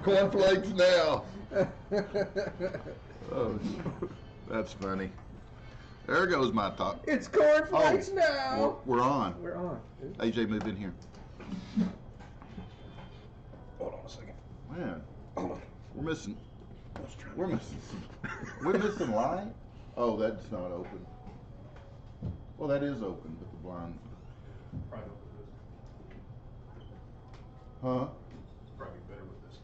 Cornflakes now. Oh, that's funny. There goes my talk. It's cornflakes now. We're on. We're on. AJ, move in here. Hold on a second. Man, Hold on. we're missing light. Oh, that's not open. Well, that is open, but the blind. Probably with this. Huh? Probably better with this.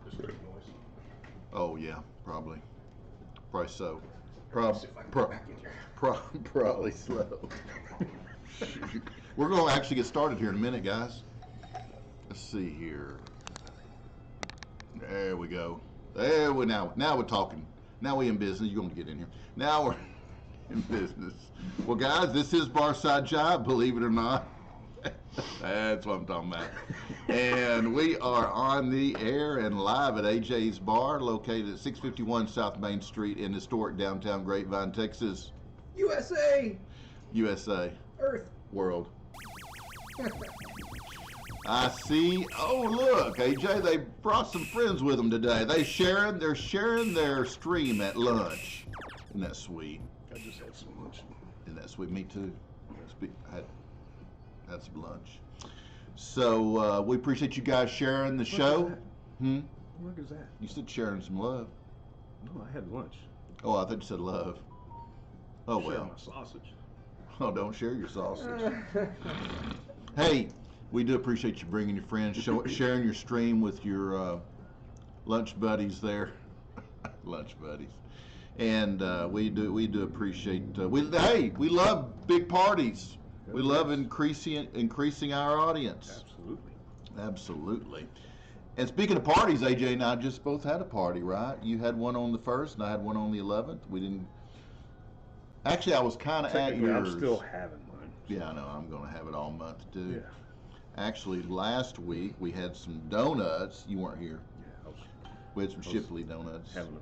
Just good noise. Oh yeah, probably. Probably so. See if I can get back in here. Probably slow. Shoot. We're going to actually get started here in a minute, guys. Let's see here. There we go. There we now we're talking. Now we're in business. You're going to get in here. Now we're in business. Well, guys, this is Barside Jive, believe it or not. That's what I'm talking about. And we are on the air and live at AJ's Bar, located at 651 South Main Street in historic downtown Grapevine, Texas. USA. USA. Earth. World. I see. Oh, look, AJ, they brought some friends with them today. They're sharing their stream at lunch. Isn't that sweet? I just had some lunch. Isn't that sweet? Me too. I had some lunch. So we appreciate you guys sharing the show. What is that? You said sharing some love. No, I had lunch. Oh, I thought you said love. Oh, Share well. my sausage. Oh, don't share your sausage. Hey, we do appreciate you bringing your friends, sharing your stream with your lunch buddies there. Lunch buddies. And we do appreciate, we love big parties. We love increasing our audience. Absolutely. And speaking of parties, AJ and I just both had a party, right? You had one on the 1st, and I had one on the 11th. We didn't. Actually, I was kind of at yours. I'm still having mine. Yeah, I know. I'm going to have it all month too. Yeah. Actually, last week we had some donuts. You weren't here. Yeah, We had some Shipley donuts. having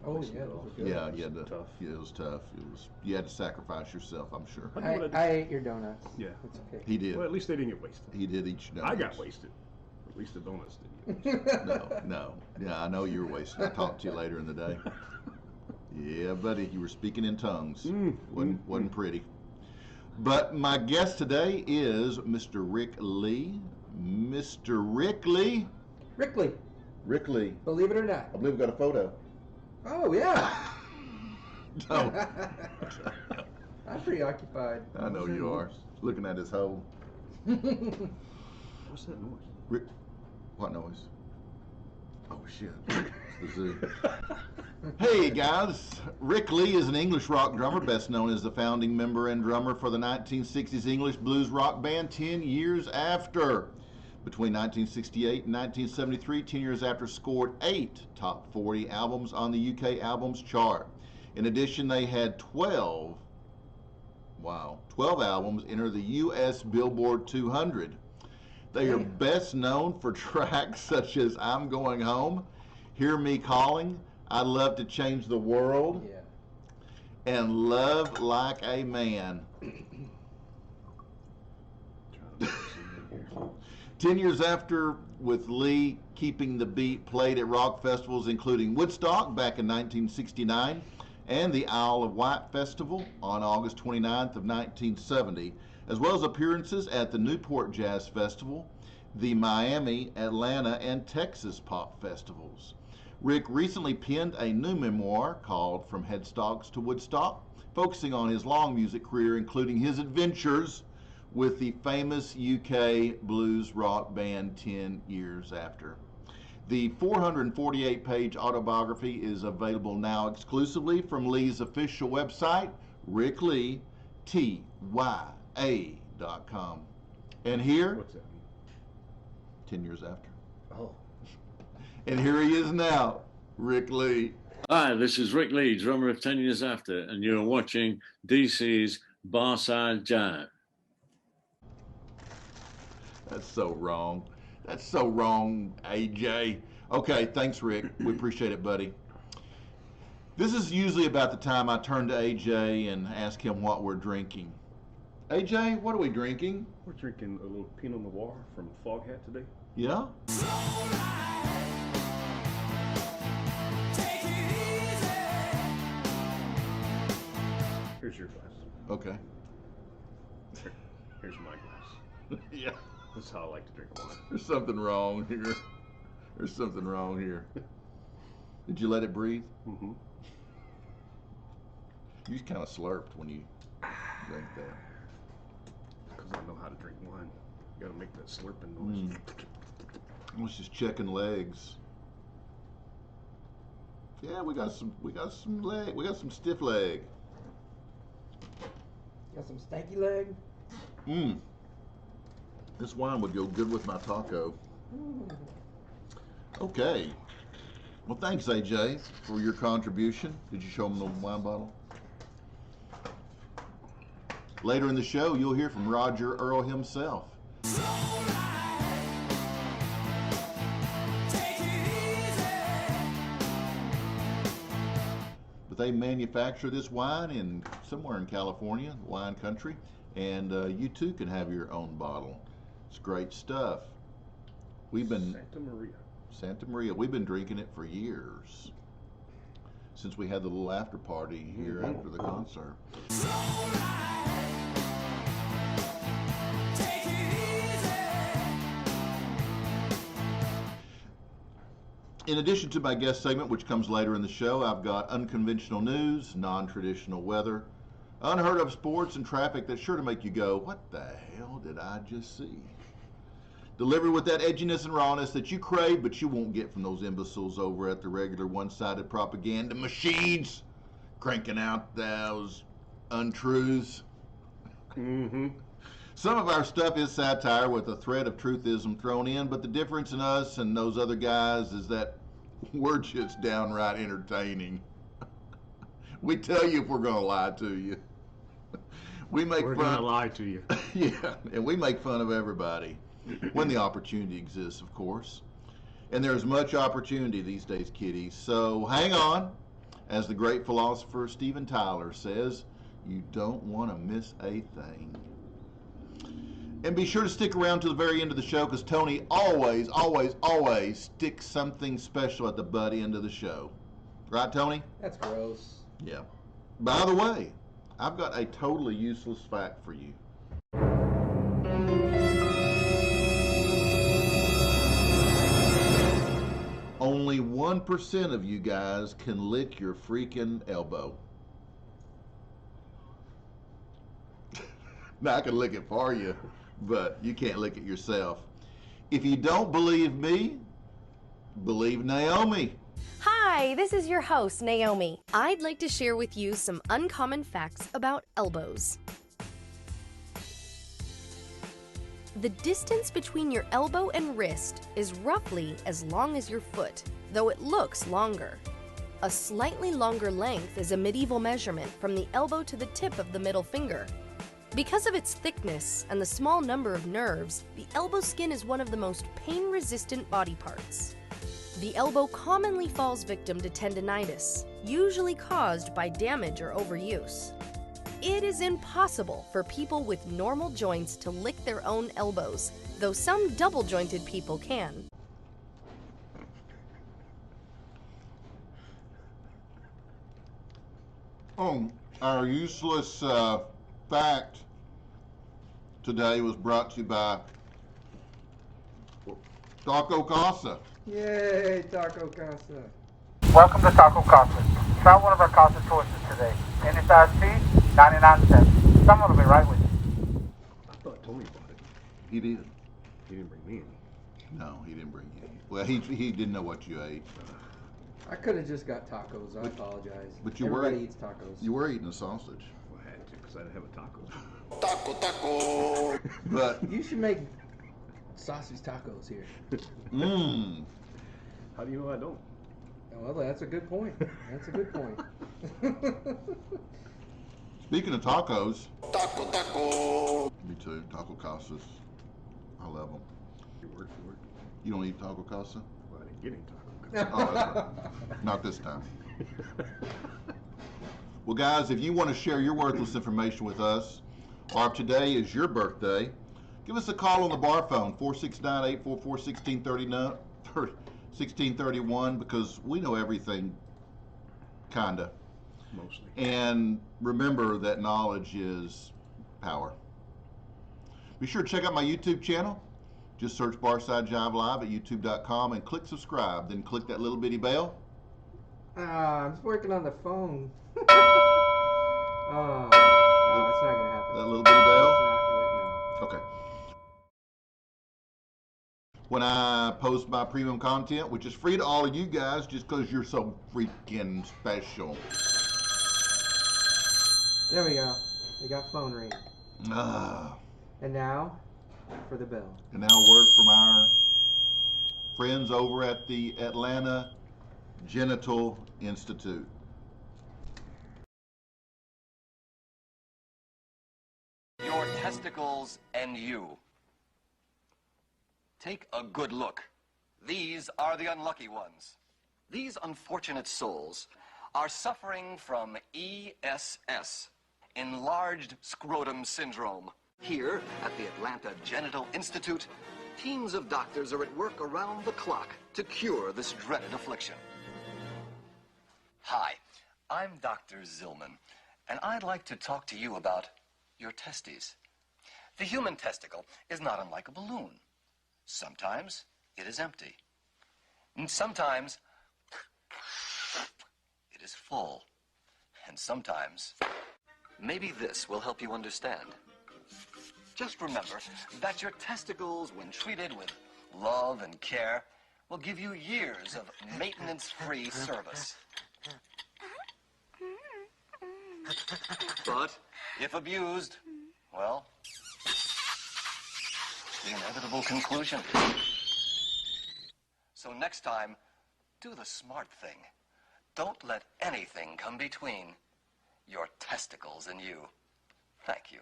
Oh yeah, those are good. Yeah, you had to. Tough. Yeah, it was tough. You had to sacrifice yourself, I'm sure. I ate your donuts. Yeah. It's okay. He did. Well, at least they didn't get wasted. He did eat your donuts. I got wasted. At least the donuts didn't get wasted. No. Yeah, I know you were wasted. I'll talk to you later in the day. Yeah, buddy, you were speaking in tongues. Wasn't pretty. But my guest today is Mr. Ric Lee. Mr. Ric Lee. Ric Lee. Ric Lee. Believe it or not. I believe we got a photo. Oh yeah. No. I'm preoccupied. I know you are. Looking at his hole. What's that noise? What noise? Oh shit. It's the zoo. Hey guys, Ric Lee is an English rock drummer, best known as the founding member and drummer for the 1960s English blues rock band 10 Years After. Between 1968 and 1973, 10 Years After scored 8 top 40 albums on the UK Albums Chart. In addition, they had 12 albums enter the US Billboard 200. They are best known for tracks such as I'm Going Home, Hear Me Calling, I'd Love to Change the World, and Love Like a Man. 10 Years After, with Lee keeping the beat, played at rock festivals including Woodstock back in 1969 and the Isle of Wight Festival on August 29th of 1970, as well as appearances at the Newport Jazz Festival, the Miami, Atlanta, and Texas Pop Festivals. Ric recently penned a new memoir called From Headstocks to Woodstock, focusing on his long music career, including his adventures with the famous UK blues rock band 10 Years After. The 448-page autobiography is available now exclusively from Lee's official website, RicLeeTYA.com. And here, What's that mean? 10 Years After. Oh. And here he is now, Ric Lee. Hi, this is Ric Lee, drummer of 10 Years After, and you're watching DC's Barside Jive. That's so wrong. That's so wrong, AJ. Okay, thanks, Ric. We appreciate it, buddy. This is usually about the time I turn to AJ and ask him what we're drinking. AJ, what are we drinking? We're drinking a little Pinot Noir from Foghat today. Yeah? Here's your glass. Okay. Here's my glass. Yeah. That's how I like to drink wine. There's something wrong here. There's something wrong here. Did you let it breathe? Mm-hmm. You kind of slurped when you drank that. Because I know how to drink wine. You gotta make that slurping noise. I was just checking legs. Yeah, we got some leg. We got some stiff leg. Got some stanky leg. This wine would go good with my taco. Mm. Okay. Well, thanks, AJ, for your contribution. Did you show them the wine bottle? Later in the show, you'll hear from Roger Earl himself. But they manufacture this wine somewhere in California, wine country, and you too can have your own bottle. It's great stuff. Santa Maria. We've been drinking it for years, since we had the little after party here after the concert. In addition to my guest segment, which comes later in the show, I've got unconventional news, non-traditional weather, unheard of sports, and traffic that's sure to make you go, what the hell did I just see? Delivered with that edginess and rawness that you crave, but you won't get from those imbeciles over at the regular one-sided propaganda machines, cranking out those untruths. Mm-hmm. Some of our stuff is satire with a thread of truthism thrown in, but the difference in us and those other guys is that we're just downright entertaining. We tell you if we're going to lie to you. We're going to lie to you. Yeah, and we make fun of everybody when the opportunity exists, of course. And there's much opportunity these days, kiddies. So hang on. As the great philosopher Steven Tyler says, you don't want to miss a thing. And be sure to stick around to the very end of the show, because Tony always sticks something special at the butt end of the show. Right, Tony? That's gross. Yeah. By the way, I've got a totally useless fact for you. Only 1% of you guys can lick your freaking elbow. Now, I can lick it for you, but you can't lick it yourself. If you don't believe me, believe Naomi. Hi, this is your host, Naomi. I'd like to share with you some uncommon facts about elbows. The distance between your elbow and wrist is roughly as long as your foot, though it looks longer. A slightly longer length is a medieval measurement from the elbow to the tip of the middle finger. Because of its thickness and the small number of nerves, the elbow skin is one of the most pain-resistant body parts. The elbow commonly falls victim to tendinitis, usually caused by damage or overuse. It is impossible for people with normal joints to lick their own elbows, though some double-jointed people can. Our useless fact today was brought to you by Taco Casa. Yay, Taco Casa. Welcome to Taco Casa. Try one of our Casa choices today. Any size fee, 99 cents. Someone will be right with you. I thought Tony bought it. He did. He didn't bring me any. No, he didn't bring you any. Well, he didn't know what you ate. I could have just got tacos. I apologize. But you Everybody were eats tacos. You were eating a sausage. Well, I had to because I didn't have a taco. Taco. But You should make sausage tacos here. How do you know I don't? Well, that's a good point. That's a good point. Speaking of tacos, taco. Me too. Taco Casas. I love them. Your word for it. You don't eat Taco Casa? Well, I didn't get any taco. Oh, that's right. Not this time. Well, guys, if you want to share your worthless information with us, or if today is your birthday, give us a call on the bar phone, 469-844-1631, because we know everything, kinda. Mostly. And remember that knowledge is power. Be sure to check out my YouTube channel. Just search Barside Jive Live at youtube.com and click subscribe. Then click that little bitty bell. I'm just working on the phone. Oh, no, it's not going to happen. That little bitty bell? It's not, no. Okay. When I post my premium content, which is free to all of you guys just because you're so freaking special. There we go. We got phone ring. Ah. And now, for the bell. And now a word from our friends over at the Atlanta Genital Institute. Your testicles and you. Take a good look. These are the unlucky ones. These unfortunate souls are suffering from ESS, enlarged scrotum syndrome. Here at the Atlanta Genital Institute, teams of doctors are at work around the clock to cure this dreaded affliction. Hi, I'm Dr. Zillman, and I'd like to talk to you about your testes. The human testicle is not unlike a balloon. Sometimes it is empty, and sometimes it is full, and sometimes maybe this will help you understand. Just remember that your testicles, when treated with love and care, will give you years of maintenance-free service. But if abused, well, the inevitable conclusion. So next time, do the smart thing. Don't let anything come between your testicles and you. Thank you.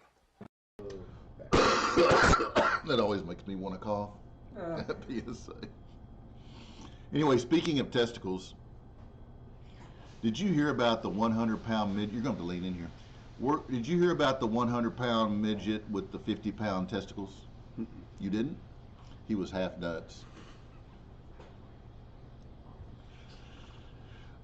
That always makes me want to cough. PSA. Anyway, speaking of testicles, did you hear about the 100-pound midget? You're going to have to lean in here. Did you hear about the 100-pound midget with the 50-pound testicles? You didn't? He was half nuts.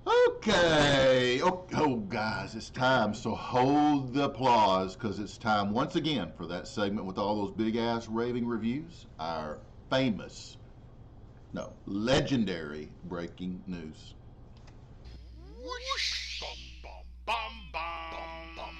Okay. Oh, guys, it's time. So hold the applause, because it's time once again for that segment with all those big-ass raving reviews. Our famous, no, legendary breaking news. Whoosh, bum, bum, bum, bum, bum.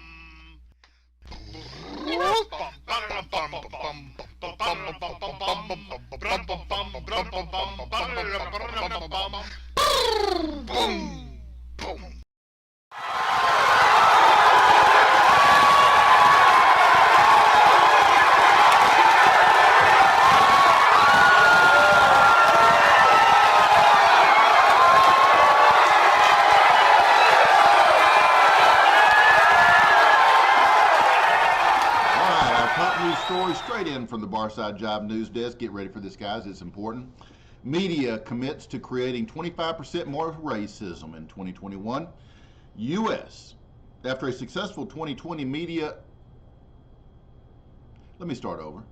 Story straight in from the Barside Jive news desk. Get ready for this, guys. It's important. Media commits to creating 25% more racism in 2021. U.S. After a successful 2020 media... Let me start over.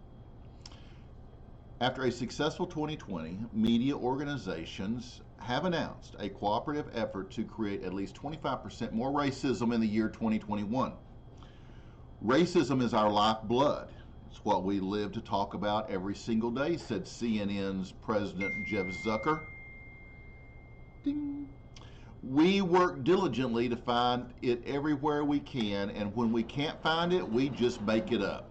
After a successful 2020, media organizations have announced a cooperative effort to create at least 25% more racism in the year 2021. Racism is our lifeblood. It's what we live to talk about every single day, said CNN's President Jeff Zucker. Ding. We work diligently to find it everywhere we can, and when we can't find it, we just make it up.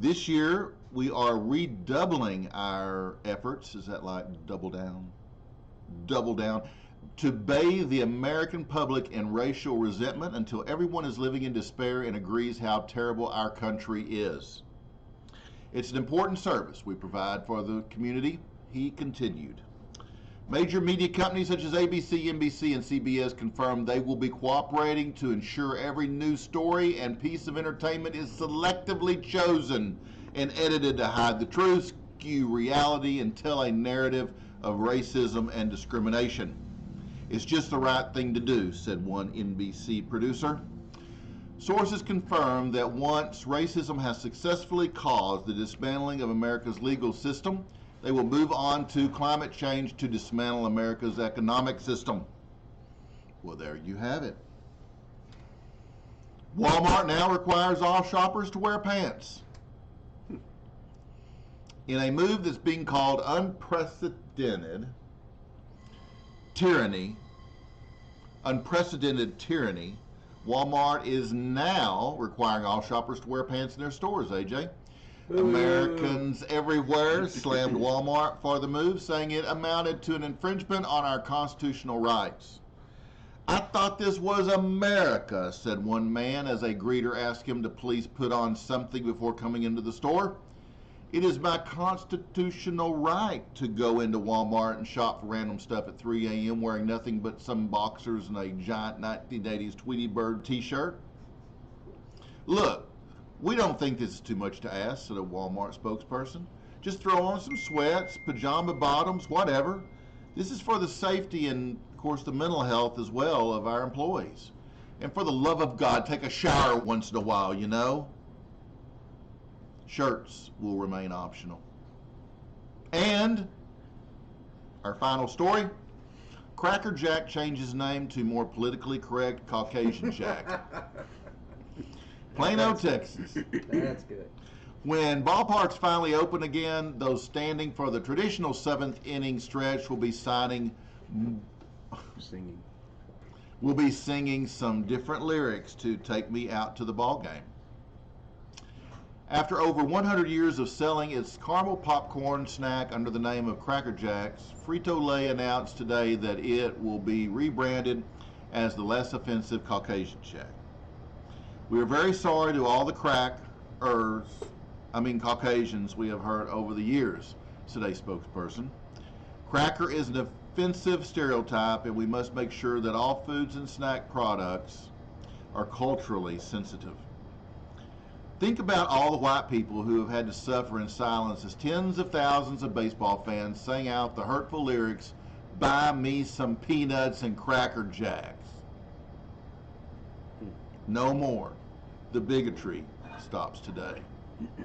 This year, we are redoubling our efforts. Is that like double down? Double down. To bathe the American public in racial resentment until everyone is living in despair and agrees how terrible our country is. It's an important service we provide for the community, he continued. Major media companies such as ABC, NBC, and CBS confirmed they will be cooperating to ensure every news story and piece of entertainment is selectively chosen and edited to hide the truth, skew reality, and tell a narrative of racism and discrimination. It's just the right thing to do, said one NBC producer. Sources confirm that once racism has successfully caused the dismantling of America's legal system, they will move on to climate change to dismantle America's economic system. Well, there you have it. Walmart now requires all shoppers to wear pants. In a move that's being called unprecedented tyranny, Walmart is now requiring all shoppers to wear pants in their stores, AJ. Americans everywhere slammed Walmart for the move, saying it amounted to an infringement on our constitutional rights. I thought this was America, said one man as a greeter asked him to please put on something before coming into the store. It is my constitutional right to go into Walmart and shop for random stuff at 3 a.m. wearing nothing but some boxers and a giant 1980s Tweety Bird t-shirt. Look, we don't think this is too much to ask, said a Walmart spokesperson. Just throw on some sweats, pajama bottoms, whatever. This is for the safety and, of course, the mental health as well of our employees. And for the love of God, take a shower once in a while, you know. Shirts will remain optional. And our final story, Cracker Jack changes name to more politically correct Caucasian Jack. Plano, Texas. That's good. When ballparks finally open again, those standing for the traditional seventh inning stretch will be singing some different lyrics to Take Me Out to the Ball Game. After over 100 years of selling its caramel popcorn snack under the name of Cracker Jacks, Frito-Lay announced today that it will be rebranded as the less offensive Caucasian Jack. We are very sorry to all the Caucasians we have heard over the years, said a spokesperson. Cracker is an offensive stereotype, and we must make sure that all foods and snack products are culturally sensitive. Think about all the white people who have had to suffer in silence as tens of thousands of baseball fans sang out the hurtful lyrics, "Buy me some peanuts and Cracker Jacks." No more. The bigotry stops today.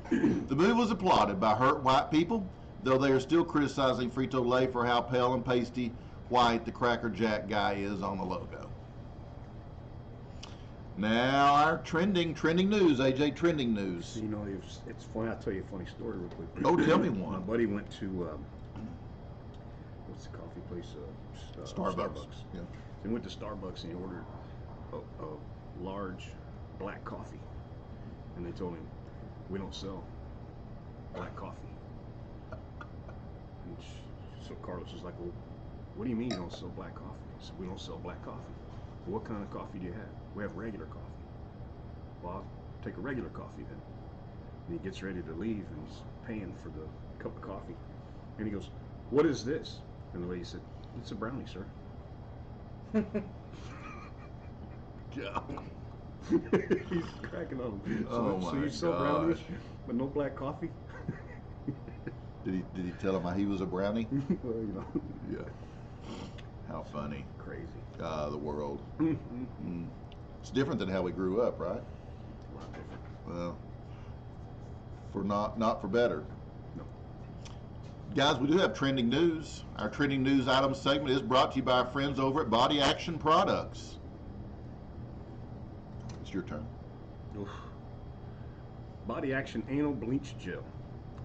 The move was applauded by hurt white people, though they are still criticizing Frito-Lay for how pale and pasty white the Cracker Jack guy is on the logo. Now our trending news, AJ, trending news. You know, it's funny. I'll tell you a funny story real quick. Oh, tell me one. My buddy went to, what's the coffee place? Starbucks. Yeah. So he went to Starbucks and he ordered a large black coffee. And they told him, we don't sell black coffee. And so Carlos was like, well, what do you mean you don't sell black coffee? He said, we don't sell black coffee. Well, what kind of coffee do you have? We have regular coffee. Well, I'll take a regular coffee then. And he gets ready to leave and he's paying for the cup of coffee. And he goes, what is this? And the lady said, it's a brownie, sir. He's cracking on him. So you sell brownies, but no black coffee? Did he tell him he was a brownie? Well, you know. Yeah. How funny. Crazy. The world. It's different than how we grew up, right? A lot different. Well, for not for better. No. Guys, we do have trending news. Our trending news item segment is brought to you by our friends over at Body Action Products. It's your turn. Oof. Body Action Anal Bleach Gel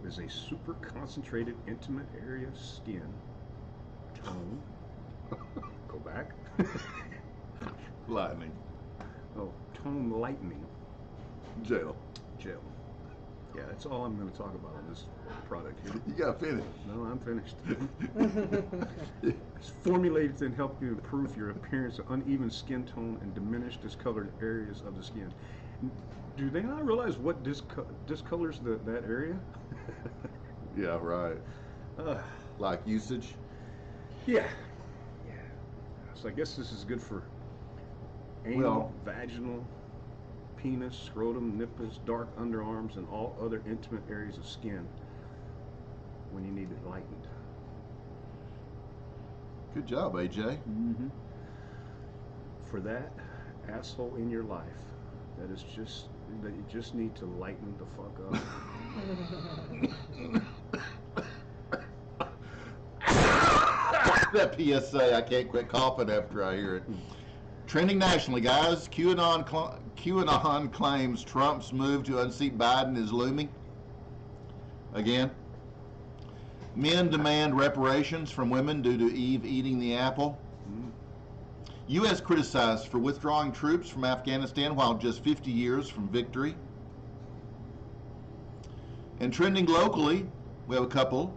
is a super concentrated intimate area skin tone. Go back. Lightning. Oh, tone lightening Gel. Yeah, that's all I'm going to talk about on this product here. You got to finish. No, I'm finished. It's formulated to help you improve your appearance of uneven skin tone and diminish discolored areas of the skin. Do they not realize what discolors that area? Yeah, right. Like usage? Yeah. So I guess this is good for anal, vaginal, penis, scrotum, nipples, dark underarms, and all other intimate areas of skin when you need it lightened. Good job, AJ. Mm-hmm. For that asshole in your life that you just need to lighten the fuck up. That PSA, I can't quit coughing after I hear it. Trending nationally, guys. QAnon claims Trump's move to unseat Biden is looming. Again. Men demand reparations from women due to Eve eating the apple. U.S. criticized for withdrawing troops from Afghanistan while just 50 years from victory. And trending locally, we have a couple.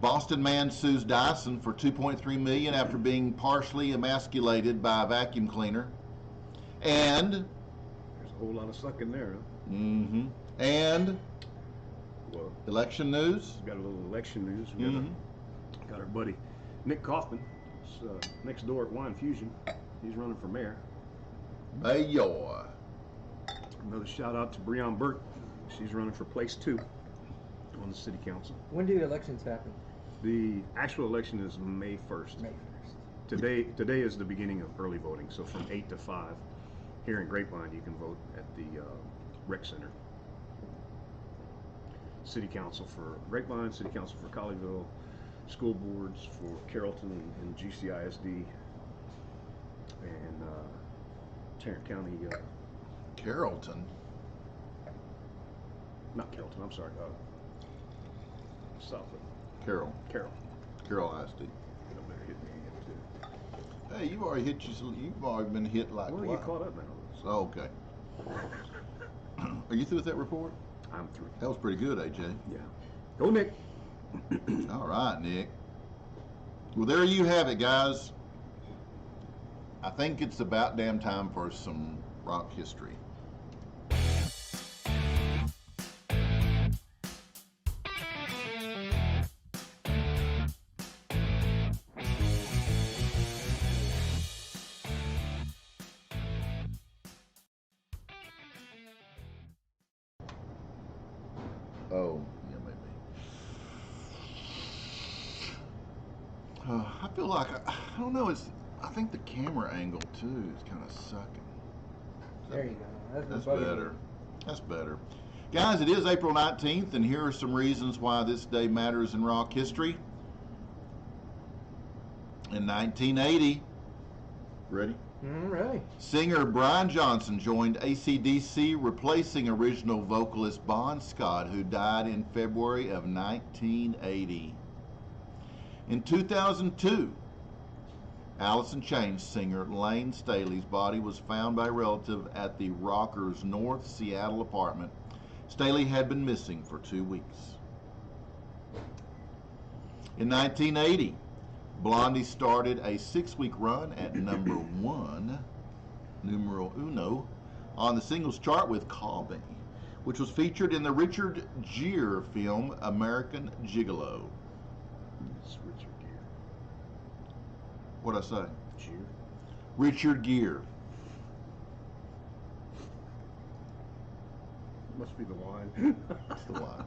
Boston man sues Dyson for $2.3 million after being partially emasculated by a vacuum cleaner. And There's a whole lot of sucking there, huh? And Well, election news. we've got a little election news. We got our buddy Nick Kaufman. It's, next door at Wine Fusion. He's running for mayor. Mayor. Another shout out to Breon Burke. She's running for place 2 on the city council. When do elections happen? The actual election is May 1st. May 1st. Today is the beginning of early voting. So from 8 to 5 here in Grapevine, you can vote at the rec center. City council for Grapevine, city council for Colleyville, school boards for Carrollton and GCISD, and Tarrant County. Carrollton. Not Carrollton. I'm sorry. Southwood. Carroll. Carroll. Carroll ISD. It'll better hit me again too. Hey, you've already been hit like Well, what? you caught up now. Oh, okay. Are you through with that report? I'm through. That was pretty good, AJ. Yeah. Go Nick. All right, Nick. Well, there you have it, guys. I think it's about damn time for some rock history. Oh, yeah, maybe. I feel like, I don't know, I think the camera angle too is kind of sucking. There you go. That's bugging me. better. That's better. Guys, it is April 19th, and here are some reasons why this day matters in rock history. In 1980, ready? All right. Singer Brian Johnson joined AC/DC, replacing original vocalist Bon Scott, who died in February of 1980. In 2002, Alice in Chains singer Lane Staley's body was found by a relative at the Rockers' North Seattle apartment. Staley had been missing for 2 weeks. In 1980, Blondie started a 6-week run at number 1, numero uno, on the singles chart with Call Me, which was featured in the Richard Gere film American Gigolo. It's Richard Gere. What'd I say? Gere. Richard Gere. Must be the wine. That's the one.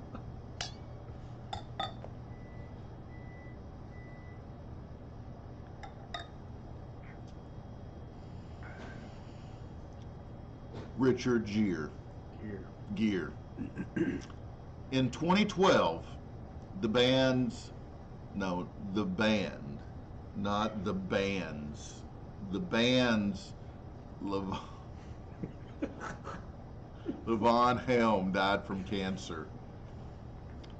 Richard Gere. Gere. In 2012, the band, not the bands, the band's Levon Helm died from cancer.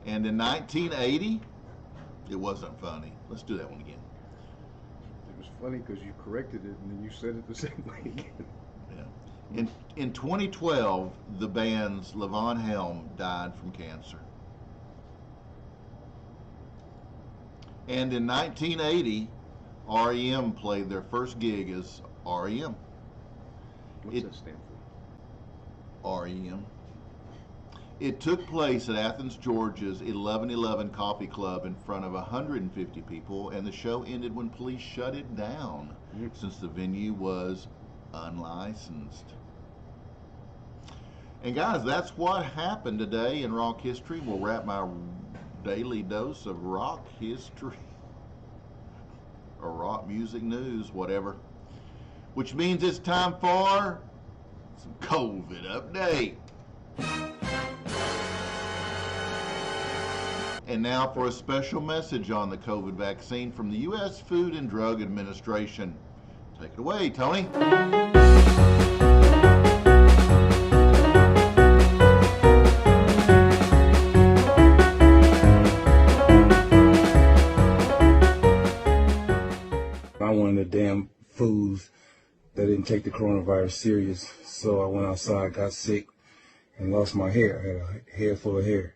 And in 1980, it wasn't funny. Let's do that one again. It was funny because you corrected it and then you said it the same way again. Yeah. In 2012, the band's Levon Helm died from cancer. And in 1980, REM played their first gig as REM. What's that stand for? REM. It took place at Athens, Georgia's 1111 Coffee Club in front of 150 people, and the show ended when police shut it down since the venue was unlicensed. And guys, that's what happened today in rock history. We'll wrap my daily dose of rock history or rock music news, whatever, which means it's time for some COVID update. And now for a special message on the COVID vaccine from the U.S. Food and Drug Administration. Take it away, Tony. I'm one of the damn fools that didn't take the coronavirus serious, so I went outside, got sick, and lost my hair. I had a hair full of hair.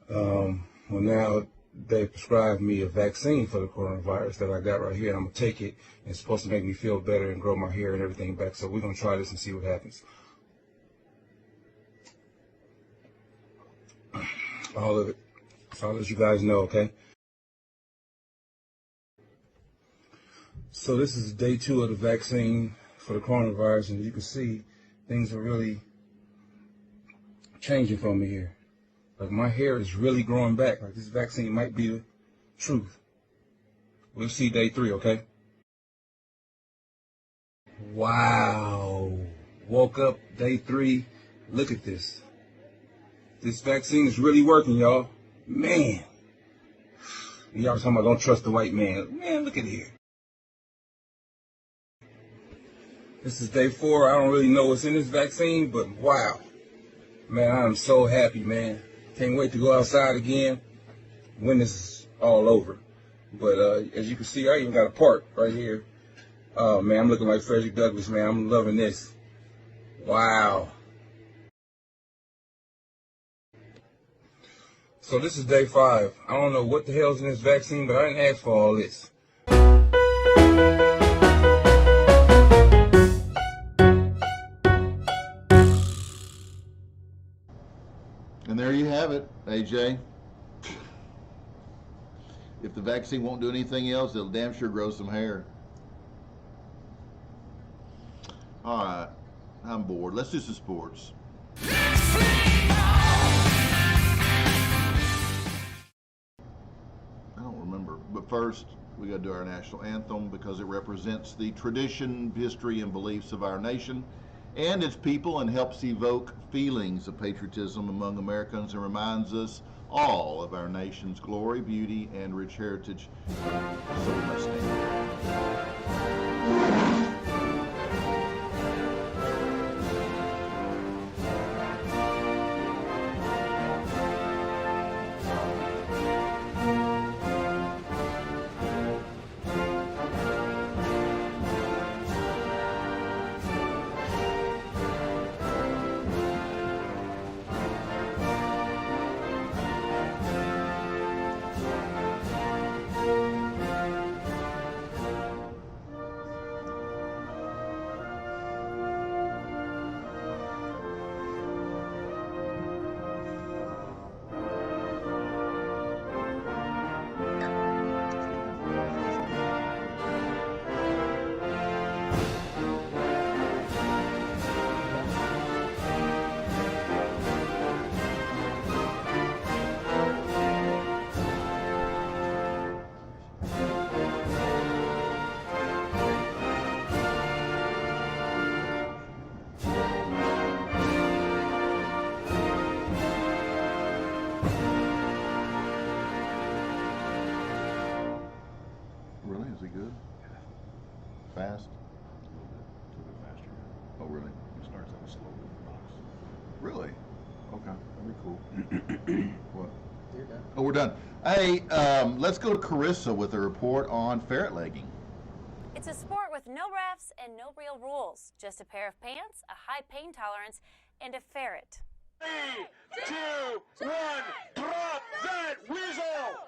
Well, now they prescribed me a vaccine for the coronavirus that I got right here, and I'm going to take it. It's supposed to make me feel better and grow my hair and everything back, so we're going to try this and see what happens. All of it. So I'll let you guys know, okay? So this is day 2 of the vaccine for the coronavirus, and as you can see, things are really changing for me here. Like, my hair is really growing back. Like, this vaccine might be the truth. We'll see day 3, okay? Wow. Woke up day 3. Look at this. This vaccine is really working, y'all. Man. Y'all talking about don't trust the white man. Man, look at here. This is day 4. I don't really know what's in this vaccine, but wow. Man, I am so happy, man. Can't wait to go outside again when this is all over. But as you can see, I even got a part right here. Oh, man, I'm looking like Frederick Douglass, man. I'm loving this. Wow. So this is day 5. I don't know what the hell's in this vaccine, but I didn't ask for all this. And there you have it, AJ. If the vaccine won't do anything else, it'll damn sure grow some hair. All right, I'm bored. Let's do some sports. I don't remember, but first we got to do our national anthem because it represents the tradition, history, and beliefs of our nation and its people, and helps evoke feelings of patriotism among Americans and reminds us all of our nation's glory, beauty, and rich heritage. So we must stand. Really? Is he good? Fast? A little bit faster. Oh, really? It starts out slow with the box. Really? Okay, that'd be cool. What? You're done. Oh, we're done. Hey, let's go to Carissa with a report on ferret legging. It's a sport with no refs and no real rules. Just a pair of pants, a high pain tolerance, and a ferret. 3, 2, 1, drop that whistle!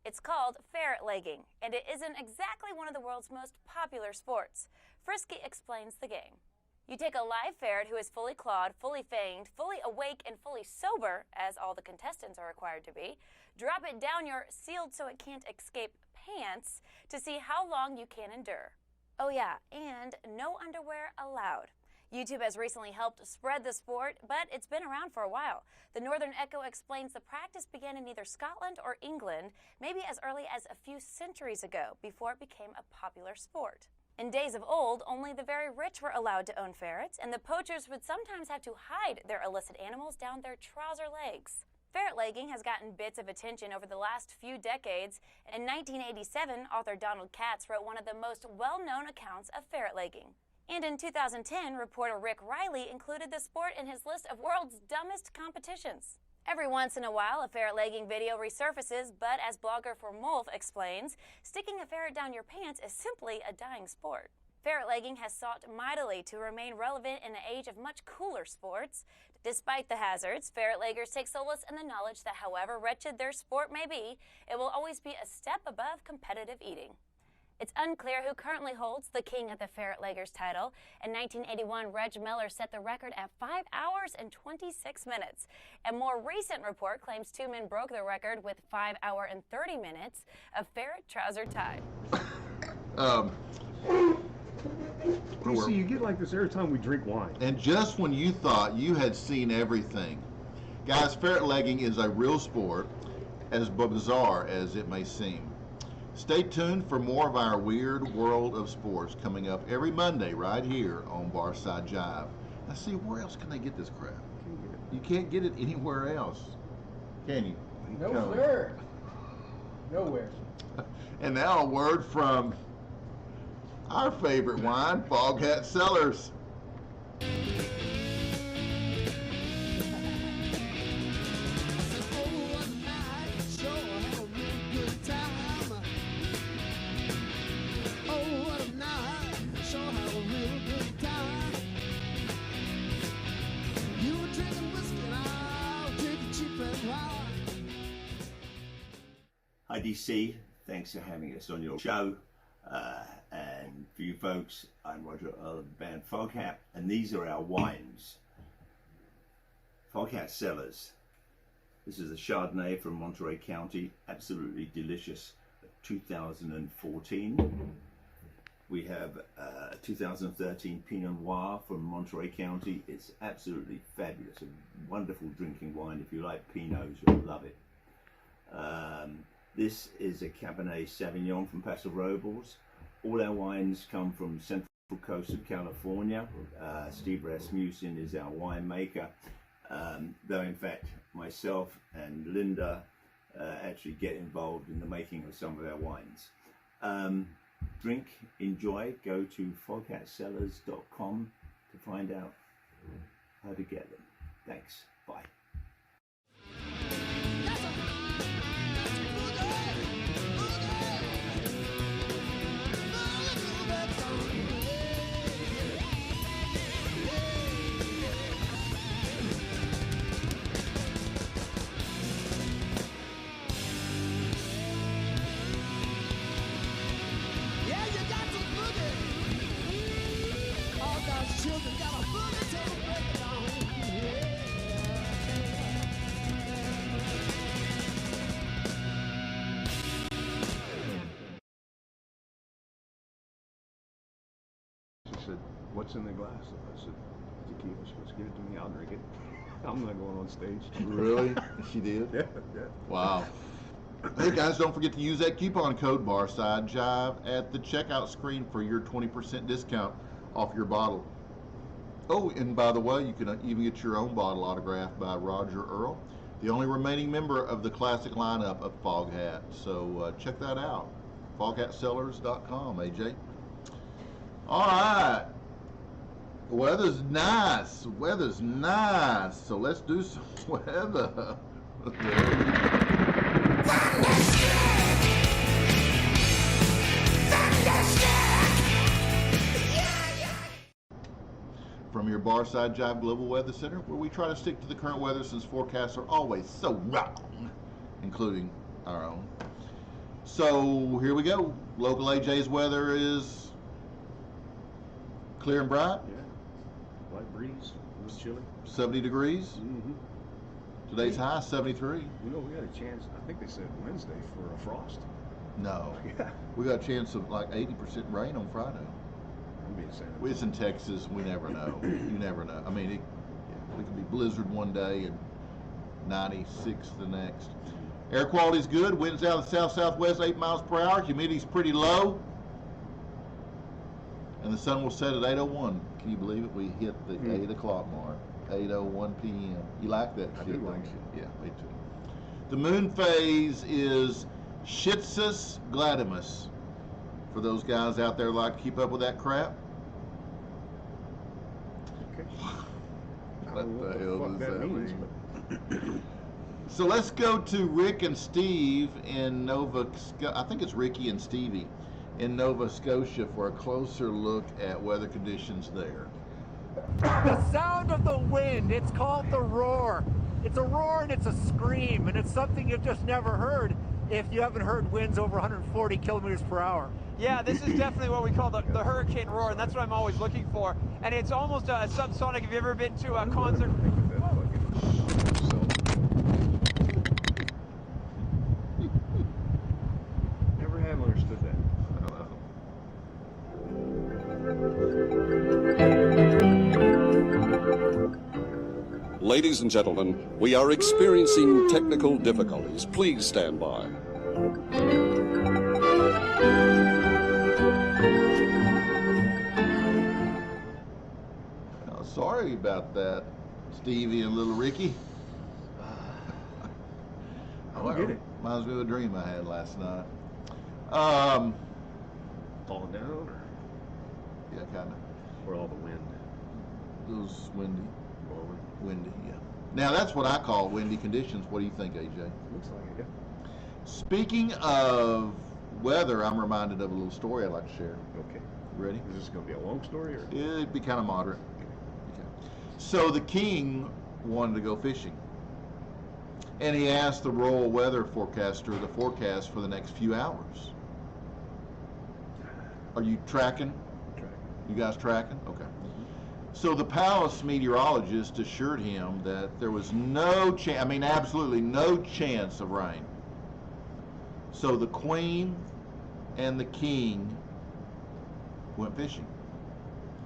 It's called ferret legging, and it isn't exactly one of the world's most popular sports. Frisky explains the game. You take a live ferret who is fully clawed, fully fanged, fully awake, and fully sober, as all the contestants are required to be, drop it down your sealed so it can't escape pants to see how long you can endure. Oh yeah, and no underwear allowed. YouTube has recently helped spread the sport, but it's been around for a while. The Northern Echo explains the practice began in either Scotland or England, maybe as early as a few centuries ago, before it became a popular sport. In days of old, only the very rich were allowed to own ferrets, and the poachers would sometimes have to hide their illicit animals down their trouser legs. Ferret legging has gotten bits of attention over the last few decades. In 1987, author Donald Katz wrote one of the most well-known accounts of ferret legging. And in 2010, reporter Ric Lee included the sport in his list of world's dumbest competitions. Every once in a while, a ferret legging video resurfaces, but as blogger for Molf explains, sticking a ferret down your pants is simply a dying sport. Ferret legging has sought mightily to remain relevant in an age of much cooler sports. Despite the hazards, ferret leggers take solace in the knowledge that however wretched their sport may be, it will always be a step above competitive eating. It's unclear who currently holds the King of the Ferret Leggers title. In 1981, Reg Miller set the record at 5 hours and 26 minutes. A more recent report claims two men broke the record with 5 hours and 30 minutes of ferret trouser time. You see, you get like this every time we drink wine. And just when you thought you had seen everything. Guys, ferret legging is a real sport, as bizarre as it may seem. Stay tuned for more of our weird world of sports coming up every Monday right here on Barside Jive. Now see, where else can they get this crap? You can't get it anywhere else, can you? No, sir. Nowhere. And now a word from our favorite wine, Foghat Cellars. Hi DC, thanks for having us on your show. And for you folks, I'm Roger of the band Foghat, and these are our wines. Foghat Cellars. This is a Chardonnay from Monterey County, absolutely delicious, 2014. We have 2013 Pinot Noir from Monterey County. It's absolutely fabulous, a wonderful drinking wine. If you like Pinots, you'll love it. This is a Cabernet Sauvignon from Paso Robles. All our wines come from Central Coast of California. Steve Rasmussen is our winemaker, though in fact myself and Linda actually get involved in the making of some of our wines. Drink, enjoy, go to foghatcellars.com to find out how to get them. Thanks, bye. She said, "What's in the glass?" I said, "Tequila." She goes, "Give it to me, I'll drink it." I'm not going on stage. Really? She did? Yeah. Wow. Hey guys, don't forget to use that coupon code Barside Jive at the checkout screen for your 20% discount off your bottle. Oh, and by the way, you can even get your own bottle autographed by Roger Earl, the only remaining member of the classic lineup of Foghat. So check that out. foghatcellars.com, AJ. All right. Weather's nice. Weather's nice. So let's do some weather. From your Barside Jive Global Weather Center, where we try to stick to the current weather since forecasts are always so wrong, including our own. So here we go. Local AJ's weather is clear and bright. Yeah. Light breeze. It was chilly. 70 degrees. Mm-hmm. Today's high, 73. You know, we had a chance, I think they said Wednesday, for a frost. No. Yeah. We got a chance of like 80% rain on Friday. I'm being sad. It's in Texas. We never know. You never know. I mean, it could be blizzard one day and 96 the next. Air quality's good. Winds out of the south-southwest, 8 miles per hour. Humidity's pretty low. And the sun will set at 8:01. Can you believe it? We hit the 8 o'clock mark. 8:01 p.m. You like that I shit? do like don't it. you? Yeah, me too. The moon phase is Schistsus Gladimus. For those guys out there who like to keep up with that crap. Okay. What the hell does that means, mean? So let's go to Rick and Steve in I think it's Ricky and Stevie in Nova Scotia for a closer look at weather conditions there. The sound of the wind, it's called the roar. It's a roar and it's a scream, and it's something you've just never heard if you haven't heard winds over 140 kilometers per hour. Yeah, this is definitely what we call the hurricane roar, and that's what I'm always looking for. And it's almost a subsonic. Have you ever been to a concert? Never have understood that. Ladies and gentlemen, we are experiencing technical difficulties. Please stand by. Oh, sorry about that, Stevie and little Ricky. I don't get it. Reminds me of a dream I had last night. Falling down, or yeah, kind of. or all the wind It was windy. blowing? Windy, yeah. Now that's what I call windy conditions. What do you think, AJ? Looks like it. Yeah. Speaking of weather, I'm reminded of a little story I'd like to share. Okay. You ready? Is this going to be a long story, or? It'd be kind of moderate. Okay. So the king wanted to go fishing, and he asked the royal weather forecaster the forecast for the next few hours. Are you tracking? Tracking. You guys tracking? Okay. So the palace meteorologist assured him that there was no chance, I mean absolutely no chance of rain. So the queen and the king went fishing.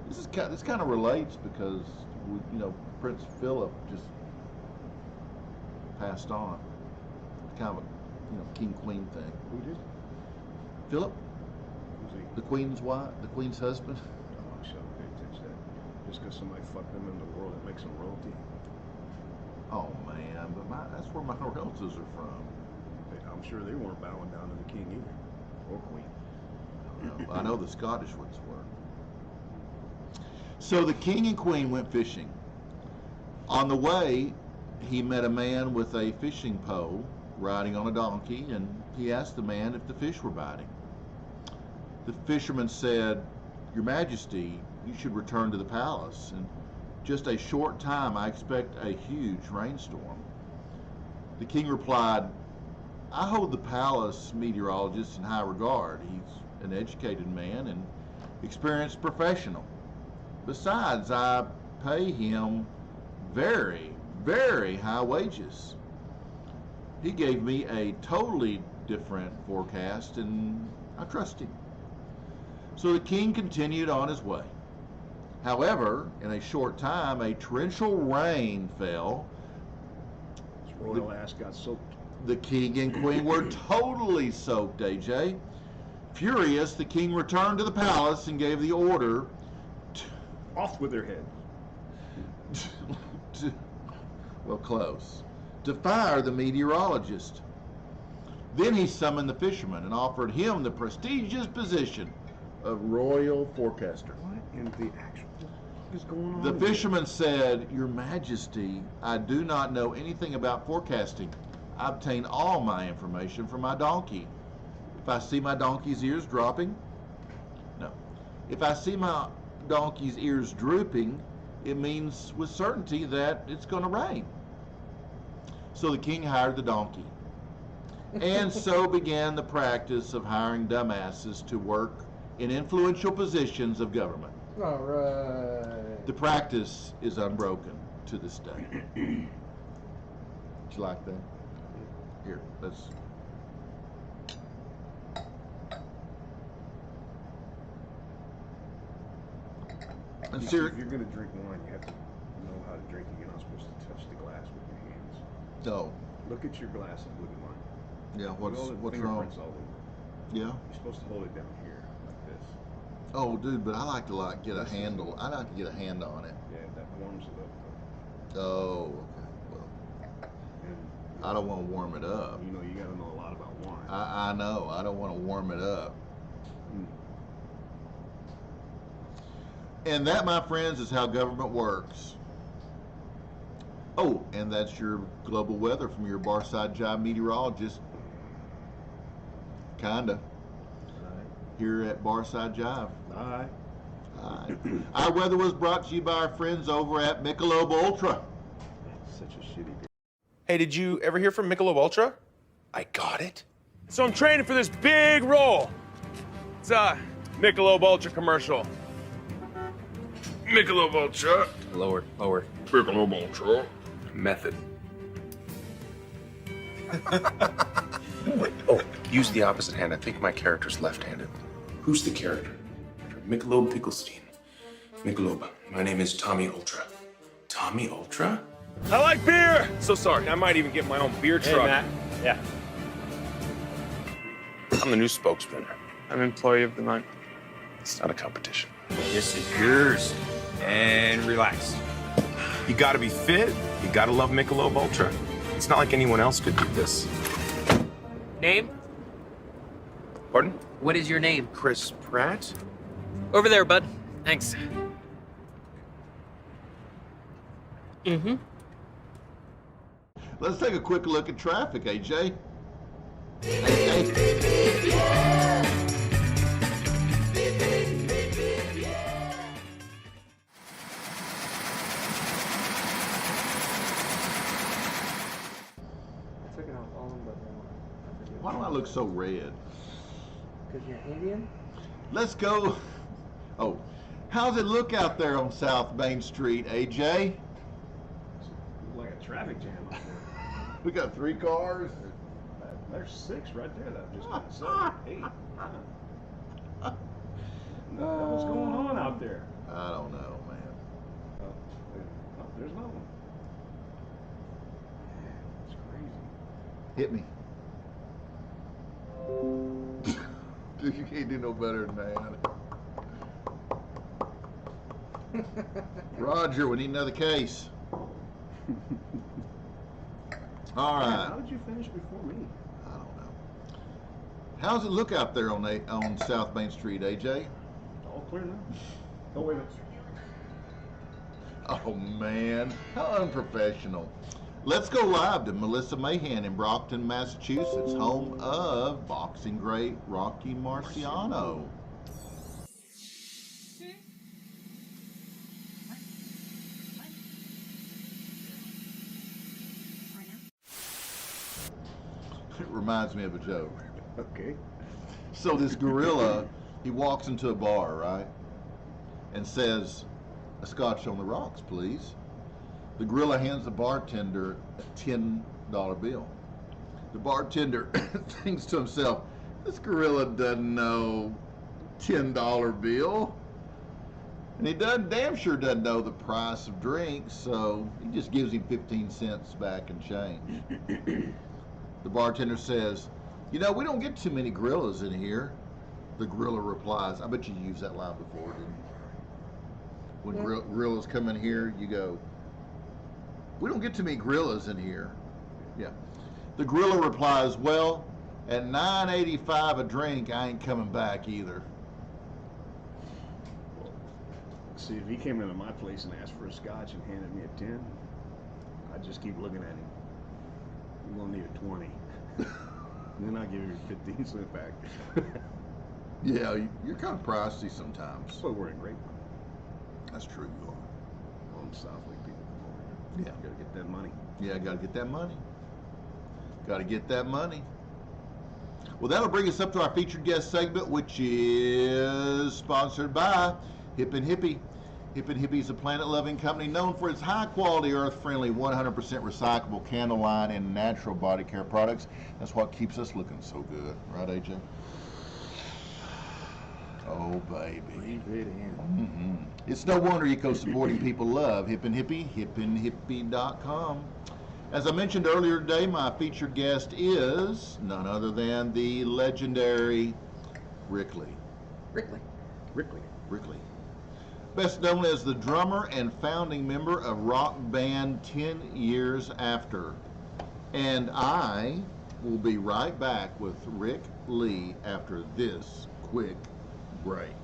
This kind of relates because Prince Philip just passed on. Kind of a king queen thing. Who did? Philip, Who's he? the queen's wife, the queen's husband. Oh, shut up, pay attention to that. Just because somebody fucked them in the world, that makes them royalty. Oh man, but that's where my relatives are from. I'm sure they weren't bowing down to the king either, or queen. I know the Scottish ones were. So the king and queen went fishing. On the way, he met a man with a fishing pole riding on a donkey, and he asked the man if the fish were biting. The fisherman said, "Your Majesty, you should return to the palace. In just a short time, I expect a huge rainstorm." The king replied, "I hold the palace meteorologist in high regard. He's an educated man and experienced professional. Besides, I pay him very, very high wages. He gave me a totally different forecast and I trust him." So the king continued on his way. However, in a short time, a torrential rain fell. His royal ass got soaked. The king and queen were totally soaked, AJ. Furious, the king returned to the palace and gave the order Off with their head. to fire the meteorologist. Then he summoned the fisherman and offered him the prestigious position of royal forecaster. What in the actual is going on? The fisherman said, "Your Majesty, I do not know anything about forecasting. I obtain all my information from my donkey. If I see my donkey's ears dropping, no. If I see my donkey's ears drooping, it means with certainty that it's going to rain." So the king hired the donkey. And so began the practice of hiring dumbasses to work in influential positions of government. All right. The practice is unbroken to this day. Did you like that? Here, let's. And If you're going to drink wine, you have to know how to drink it. You're not supposed to touch the glass with your hands. No. Look at your glass and look at mine. Yeah, Look at all the what's wrong? fingerprints all over. Yeah. You're supposed to hold it down here like this. Oh, dude, but I like to get a handle. I like to get a hand on it. Yeah, that warms it up. Oh, okay. Well, I don't want to warm it up. You know, you got to know a lot about wine. I know. I don't want to warm it up. And that, my friends, is how government works. Oh, and that's your global weather from your Barside Jive meteorologist. Kinda. Here at Barside Jive. Aye. Our weather was brought to you by our friends over at Michelob Ultra. Such a shitty beer. Hey, did you ever hear from Michelob Ultra? I got it. So I'm training for this big role. It's a Michelob Ultra commercial. Michelob Ultra. Lower. Michelob Ultra. Method. Oh, use the opposite hand. I think my character's left-handed. Who's the character? Michelob Picklestein. Michelob. My name is Tommy Ultra. Tommy Ultra? I like beer! So sorry, I might even get my own beer truck. Matt. Yeah. I'm the new spokesman. I'm employee of the month. It's not a competition. Yes, it's yours. And relax. You gotta be fit. You gotta love Michelob Ultra. It's not like anyone else could do this. Name? Pardon? What is your name? Chris Pratt? Over there, bud. Thanks. Mm-hmm. Let's take a quick look at traffic, AJ. Why do I look so red? Because you're Indian? Let's go. Oh, how's it look out there on South Main Street, AJ? Like a traffic jam out there. We got 3 cars. There's 6 right there that just got 7, 8. What's going on out there? I don't know, man. There's no one. It's crazy. Hit me. Dude, you can't do no better than that. Roger, we need another case. All right. How did you finish before me? I don't know. How's it look out there on South Main Street, AJ? All clear now. Oh, wait a minute. Oh, man. How unprofessional. Let's go live to Melissa Mahan in Brockton, Massachusetts, home of boxing great Rocky Marciano. It reminds me of a joke. Okay. So this gorilla, he walks into a bar, right? And says, "A scotch on the rocks, please." The gorilla hands the bartender a $10 bill. The bartender thinks to himself, this gorilla doesn't know $10 bill. And he damn sure doesn't know the price of drinks, so he just gives him 15 cents back in change. The bartender says, "You know, we don't get too many gorillas in here." The gorilla replies, I bet you used that line before, didn't you? When gorillas come in here, you go, "We don't get too many gorillas in here." Yeah. The gorilla replies, "Well, at $9.85 a drink, I ain't coming back either." See, if he came into my place and asked for a scotch and handed me a 10, I'd just keep looking at him. You're gonna need a 20. And then I'll give you 15 cents back. Yeah, you're kind of pricey sometimes. But we're in great money. That's true, you are. All the South Lake people come over here. Yeah. Gotta get that money. Yeah, gotta get that money. Gotta get that money. Well, that'll bring us up to our featured guest segment, which is sponsored by Hippin' Hippie. Hippin' Hippie is a planet-loving company known for its high-quality, earth-friendly, 100% recyclable candle line and natural body care products. That's what keeps us looking so good. Right, AJ? Oh, baby. Breathe it in. Mm-hmm. It's no wonder eco-supporting people love Hippin' Hippie, hippinhippie.com. As I mentioned earlier today, my featured guest is none other than the legendary Ric Lee. Ric Lee. Ric Lee. best known as the drummer and founding member of rock band 10 Years After. And I will be right back with Ric Lee after this quick break.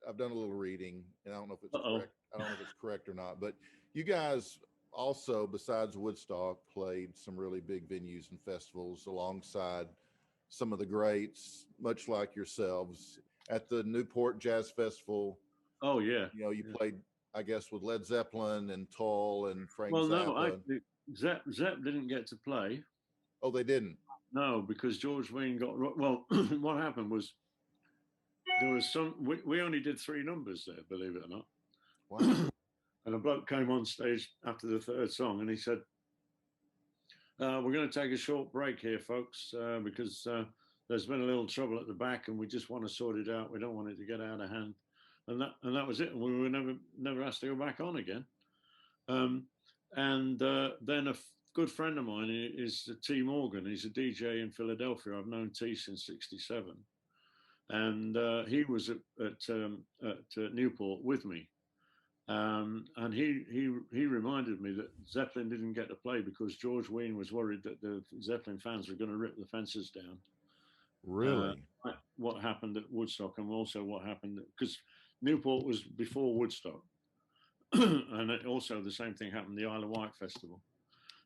I've done a little reading, and I don't know if it's correct. I don't know if it's correct or not, but you guys also, besides Woodstock, played some really big venues and festivals alongside some of the greats, much like yourselves, at the Newport Jazz Festival. Oh yeah. You know, you played, I guess, with Led Zeppelin and Tull and Frank Well, Zappa. no, actually, Zepp didn't get to play. Oh, they didn't? No, because George Wein got, well, what happened was there was we only did 3 numbers there, believe it or not. Wow. And a bloke came on stage after the 3rd song and he said, we're going to take a short break here, folks, because there's been a little trouble at the back and we just want to sort it out. We don't want it to get out of hand. and that was it. And we were never asked to go back on again. Then a good friend of mine is T Morgan. He's a DJ in Philadelphia. I've known T since '67, and he was at Newport with me. And he reminded me that Zeppelin didn't get to play because George Wein was worried that the Zeppelin fans were going to rip the fences down. Really? What happened at Woodstock, and also what happened because Newport was before Woodstock, and also the same thing happened at the Isle of Wight Festival.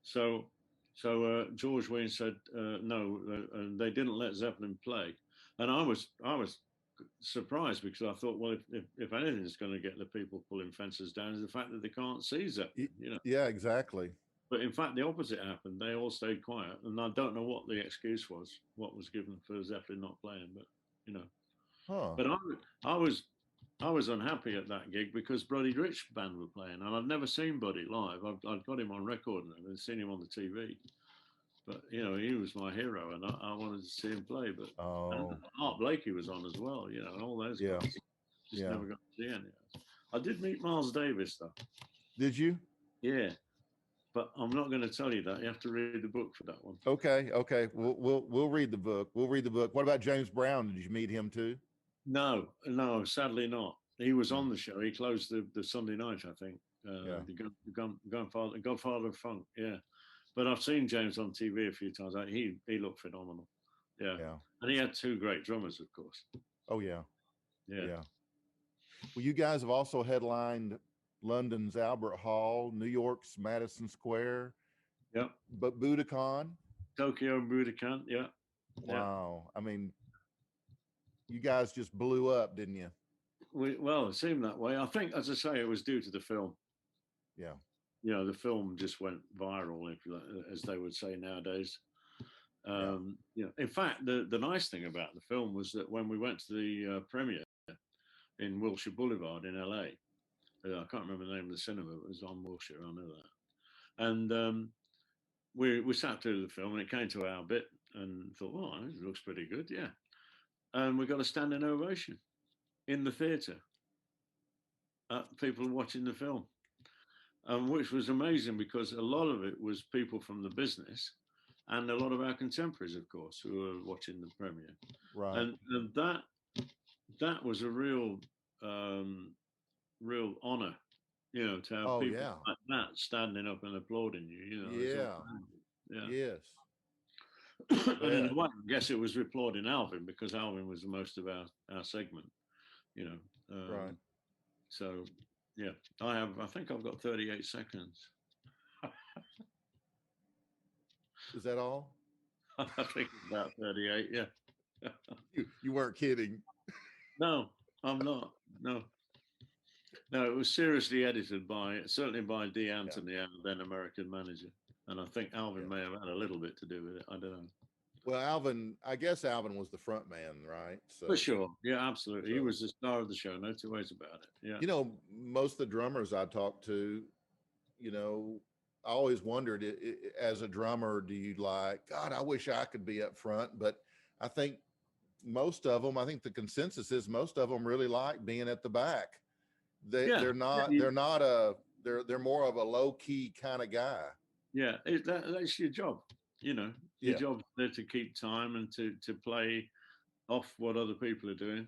So George Wein said no, and they didn't let Zeppelin play, and I was surprised because I thought, well, if anything is going to get the people pulling fences down is the fact that they can't see Zeppelin. Yeah, exactly. But in fact, the opposite happened. They all stayed quiet, and I don't know what the excuse was, what was given for Zeppelin not playing. But but I was unhappy at that gig because Buddy Rich band were playing, and I'd never seen Buddy live. I'd got him on record and I'd seen him on the TV. But he was my hero, and I wanted to see him play. But and Art Blakey was on as well, and all those guys. Just never got to see any. I did meet Miles Davis though. Did you? Yeah, but I'm not going to tell you that. You have to read the book for that one. Okay. We'll read the book. We'll read the book. What about James Brown? Did you meet him too? No, sadly not. He was on the show. He closed the Sunday night, I think. The Godfather of Funk. Yeah. But I've seen James on TV a few times. He looked phenomenal. Yeah. And he had two great drummers, of course. Oh, yeah. Well, you guys have also headlined London's Albert Hall, New York's Madison Square. Yep. But Budokan. Tokyo Budokan, yeah. Wow. I mean, you guys just blew up, didn't you? Well, it seemed that way. I think, as I say, it was due to the film. Yeah. The film just went viral, if you like, as they would say nowadays. In fact, the nice thing about the film was that when we went to the premiere in Wilshire Boulevard in LA, I can't remember the name of the cinema, it was on Wilshire, I know that. And we sat through the film, and it came to our bit, and thought, oh, it looks pretty good, yeah. And we got a standing ovation in the theatre. People watching the film. Which was amazing because a lot of it was people from the business and a lot of our contemporaries, of course, who were watching the premiere. Right. And that was a real honor, to have people like that standing up and applauding you. Yes. And in a way, I guess it was applauding Alvin because Alvin was the most of our segment, right. So. Yeah, I think I've got 38 seconds. Is that all? I think about 38, yeah. You weren't kidding. No, I'm not. No, it was seriously edited certainly by Dee Anthony, our then American manager. And I think Alvin may have had a little bit to do with it. I don't know. Well, I guess Alvin was the front man, right? So, for sure. Yeah, absolutely. He was the star of the show. No two ways about it. Yeah. Most of the drummers I talked to, I always wondered, as a drummer, do you God, I wish I could be up front. But I think most of them, the consensus is most of them really like being at the back. They're more of a low key kind of guy. Yeah, that's your job. Your job there to keep time and to play off what other people are doing,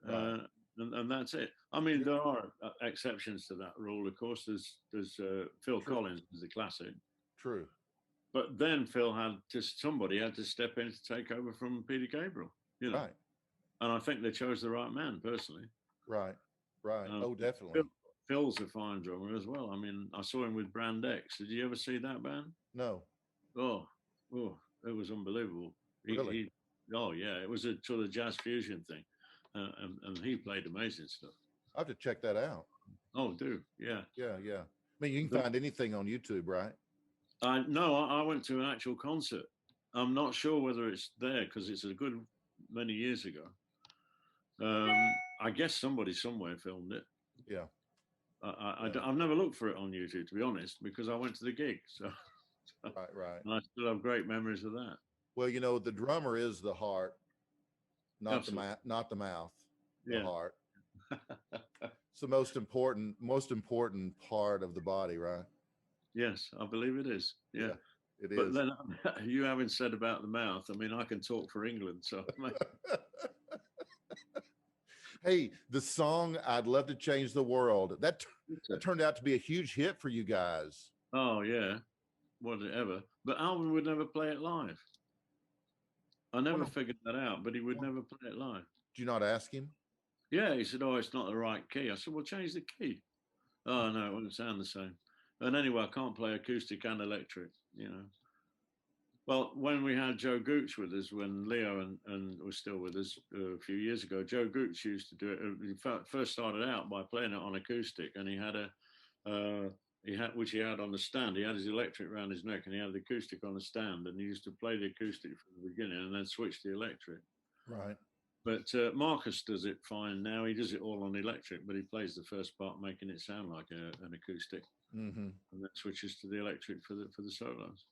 Right. And that's it. I mean, there are exceptions to that rule, of course. There's Phil Collins is the classic. True. But then somebody had to step in to take over from Peter Gabriel, Right. And I think they chose the right man, personally. Right. Oh, definitely. Phil's a fine drummer as well. I mean, I saw him with Brand X. Did you ever see that band? No. Oh, it was unbelievable. Really? It was a sort of jazz fusion thing, and he played amazing stuff. I have to check that out. Oh, do yeah. I mean, you can find anything on YouTube, right? No, I went to an actual concert. I'm not sure whether it's there because it's a good many years ago. I guess somebody somewhere filmed it. Yeah. I've never looked for it on YouTube, to be honest, because I went to the gig. So. Right. And I still have great memories of that. Well, the drummer is the heart, not the mouth, the Yeah. heart. It's the most important part of the body, right? Yes, I believe it is. Yeah, it but is. then you haven't said about the mouth. I mean, I can talk for England, so. Hey, the song "I'd Love to Change the World" that turned out to be a huge hit for you guys. Oh yeah, whatever. But Alvin would never play it live. I never figured that out, but he would never play it live. Did you not ask him? Yeah, he said, "Oh, it's not the right key." I said, "Well, change the key." Oh no, it wouldn't sound the same. And anyway, I can't play acoustic and electric, you know. Well, when we had Joe Gooch with us, when Leo and was still with us a few years ago, Joe Gooch used to do it. He first started out by playing it on acoustic, and he had which he had on the stand. He had his electric around his neck, and he had the acoustic on the stand, and he used to play the acoustic from the beginning, and then switch to the electric. Right. But Marcus does it fine now. He does it all on electric, but he plays the first part, making it sound like an acoustic, and then switches to the electric for the solos.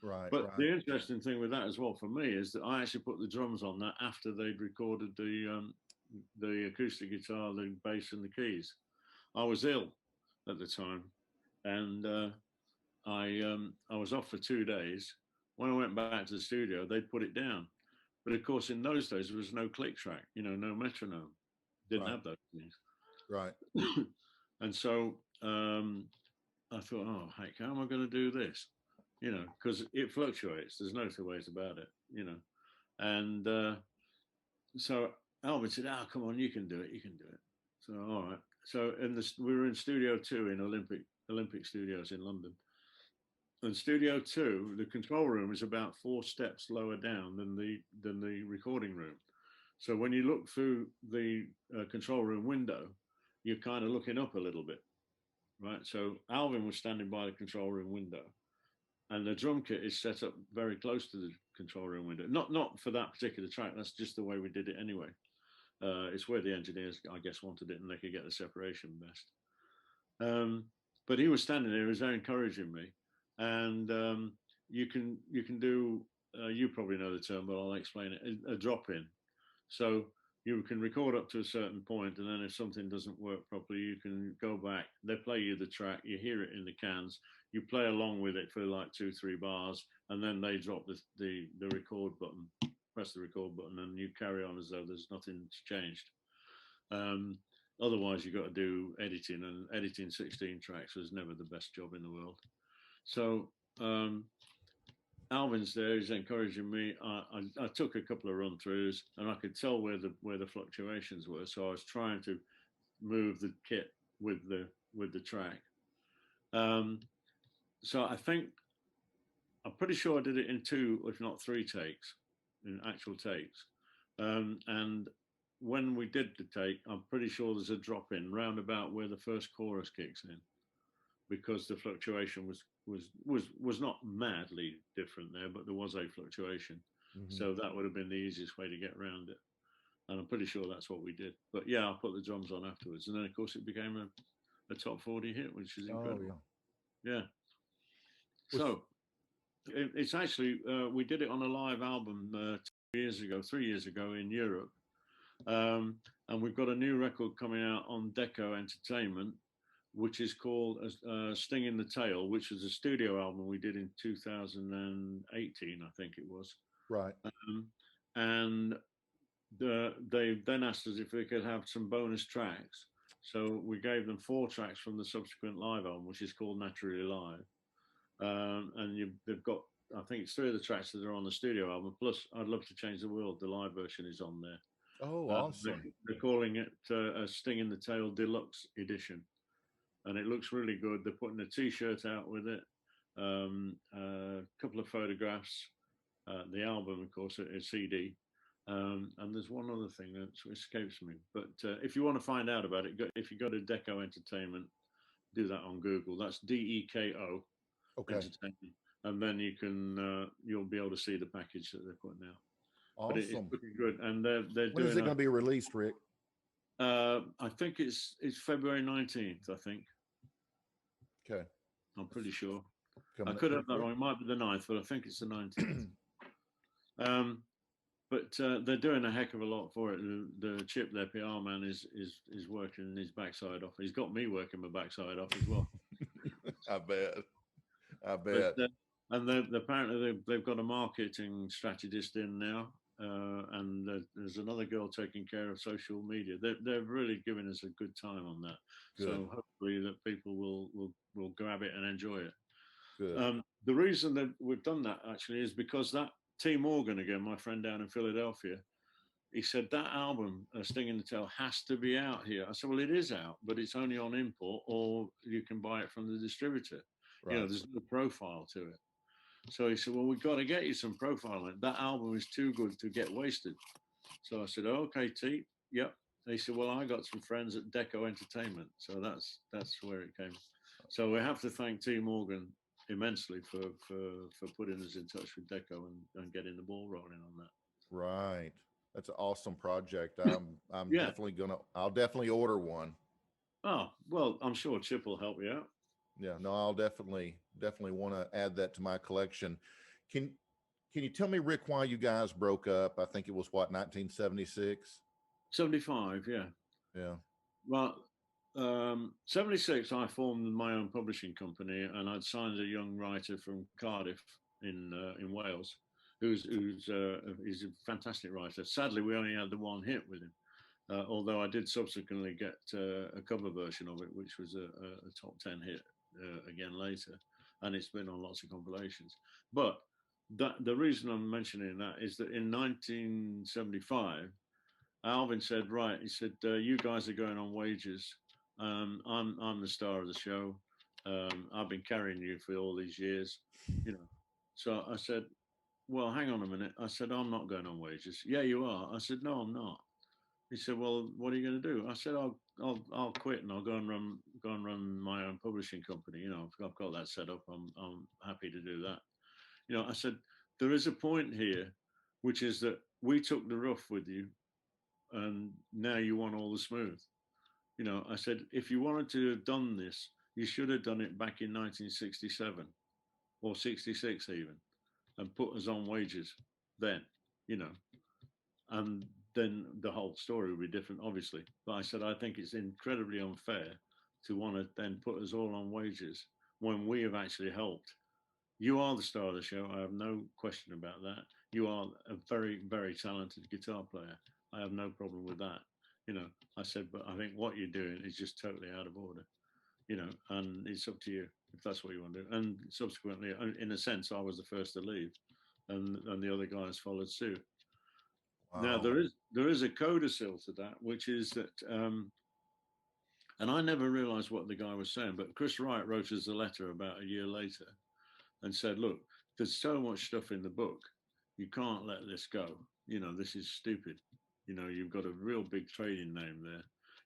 Right. But the interesting thing with that as well for me is that I actually put the drums on that after they'd recorded the acoustic guitar, the bass, and the keys. I was ill at the time, and I was off for 2 days. When I went back to the studio, they'd put it down. But of course, in those days, there was no click track, you know, no metronome. Didn't have those things. Right. And so I thought, oh, heck, how am I going to do this? You know, because it fluctuates. There's no two ways about it, you know. And so Alvin said, "Oh, come on, you can do it. You can do it." So, all right. So we were in Studio 2 in Olympic Studios in London. And Studio 2, the control room is about 4 steps lower down than the recording room. So when you look through the control room window, you're kind of looking up a little bit, right? So Alvin was standing by the control room window, and the drum kit is set up very close to the control room window. Not for that particular track. That's just the way we did it anyway. It's where the engineers, I guess, wanted it, and they could get the separation best. But he was standing there, he was there encouraging me. And you can do, you probably know the term, but I'll explain it, a drop-in. So you can record up to a certain point, and then if something doesn't work properly, you can go back, they play you the track, you hear it in the cans, you play along with it for like 2-3 bars, and then they drop the record button, press the record button, and you carry on as though there's nothing changed. Otherwise, you've got to do editing, and editing 16 tracks was never the best job in the world. So Alvin's there, he's encouraging me. I took a couple of run throughs, and I could tell where the fluctuations were. So I was trying to move the kit with the track. So I'm pretty sure I did it in 2, if not 3 takes, in actual takes. And when we did the take, I'm pretty sure there's a drop in round about where the first chorus kicks in, because the fluctuation was not madly different there, but there was a fluctuation. So that would have been the easiest way to get around it. And I'm pretty sure that's what we did. But yeah, I put the drums on afterwards. And then, of course, it became a top 40 hit, which is incredible. Yeah. So it's actually, we did it on a live album 3 years ago in Europe. And we've got a new record coming out on Deco Entertainment, which is called Sting in the Tail, which was a studio album we did in 2018, I think it was. Right. And they then asked us if we could have some bonus tracks. So we gave them 4 tracks from the subsequent live album, which is called Naturally Live. And they've got, I think it's 3 of the tracks that are on the studio album, plus I'd Love to Change the World. The live version is on there. Oh, awesome. They're calling it a Sting in the Tail Deluxe Edition. And it looks really good. They're putting a T-shirt out with it, a couple of photographs, the album, of course, a CD. And there's one other thing that escapes me. But if you want to find out about it, if you go to Deco Entertainment, do that on Google. That's DEKO. Okay. Entertainment. And then you'll be able to see the package that they're putting out. Awesome. But it's looking good. And they're when doing is it going to be released, Rick? I think it's February 19th, I think. Okay. I'm pretty sure. I could have that wrong. It might be the 9th, but I think it's the 19th. but they're doing a heck of a lot for it. The Chip, their PR man, is working his backside off. He's got me working my backside off as well. I bet. But, and apparently they've got a marketing strategist in now, and there's another girl taking care of social media. They're really giving us a good time on that. Good. So hopefully that people will grab it and enjoy it. Good. The reason that we've done that actually is because that T. Morgan, again, my friend down in Philadelphia, he said that album, Sting in the Tail, has to be out here. I said, well, it is out, but it's only on import, or you can buy it from the distributor. Right. You know, there's no profile to it. So he said, well, we've got to get you some profile. That album is too good to get wasted. So I said, oh, okay, T, yep. He said, well, I got some friends at Deco Entertainment. So that's where it came. So we have to thank T. Morgan immensely for putting us in touch with Deco and getting the ball rolling on that. Right. That's an awesome project. I'm Yeah. I'll definitely order one. Oh, well, I'm sure Chip will help you out. Yeah, no, I'll definitely want to add that to my collection. Can you tell me, Rick, why you guys broke up? I think it was 1976? 75, yeah. Yeah. Well, 76, I formed my own publishing company, and I'd signed a young writer from Cardiff in Wales, who's a fantastic writer. Sadly, we only had the one hit with him, although I did subsequently get a cover version of it, which was a top 10 hit again later, and it's been on lots of compilations. But the reason I'm mentioning that is that in 1975, Alvin said, right, he said, you guys are going on wages. I'm the star of the show. I've been carrying you for all these years, you know. So I said, well, hang on a minute. I said, I'm not going on wages. Yeah, you are. I said, no, I'm not. He said, well, what are you going to do? I said, I'll quit and I'll go and run my own publishing company. You know, I've got that set up. I'm happy to do that. You know, I said, there is a point here, which is that we took the rough with you, and now you want all the smooth. You know, I said, if you wanted to have done this, you should have done it back in 1967 or 66 even, and put us on wages then, you know, and then the whole story would be different, obviously. But I said, I think it's incredibly unfair to want to then put us all on wages when we have actually helped. You are the star of the show. I have no question about that. You are a very, very talented guitar player. I have no problem with that. You know, I said, but I think what you're doing is just totally out of order, you know, and it's up to you if that's what you want to do. And subsequently, in a sense, I was the first to leave, and the other guys followed suit. Wow. Now, there is a codicil to that, which is that, and I never realized what the guy was saying, but Chris Wright wrote us a letter about a year later and said, look, there's so much stuff in the book, you can't let this go. You know, this is stupid. You know, you've got a real big trading name there.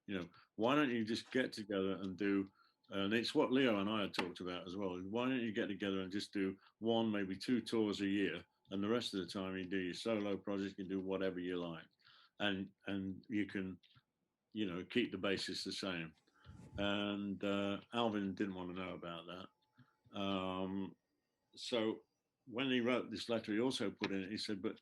You know, why don't you just get together and do, and it's what Leo and I had talked about as well. Why don't you get together and just do 1, maybe 2 tours a year, and the rest of the time you do your solo project, you can do whatever you like, and you can, you know, keep the basis the same. And Alvin didn't want to know about that. So when he wrote this letter, he also put in it, he said, but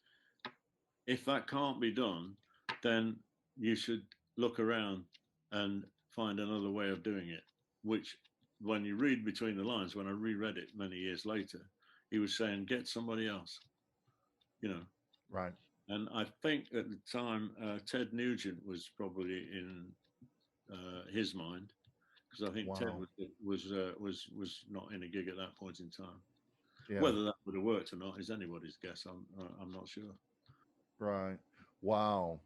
if that can't be done, then you should look around and find another way of doing it, which when you read between the lines, when I reread it many years later, he was saying, get somebody else, you know. Right. And I think at the time, Ted Nugent was probably in his mind, because I think Wow. Ted was not in a gig at that point in time. Yeah. Whether that would have worked or not is anybody's guess. I'm not sure. Right. Wow.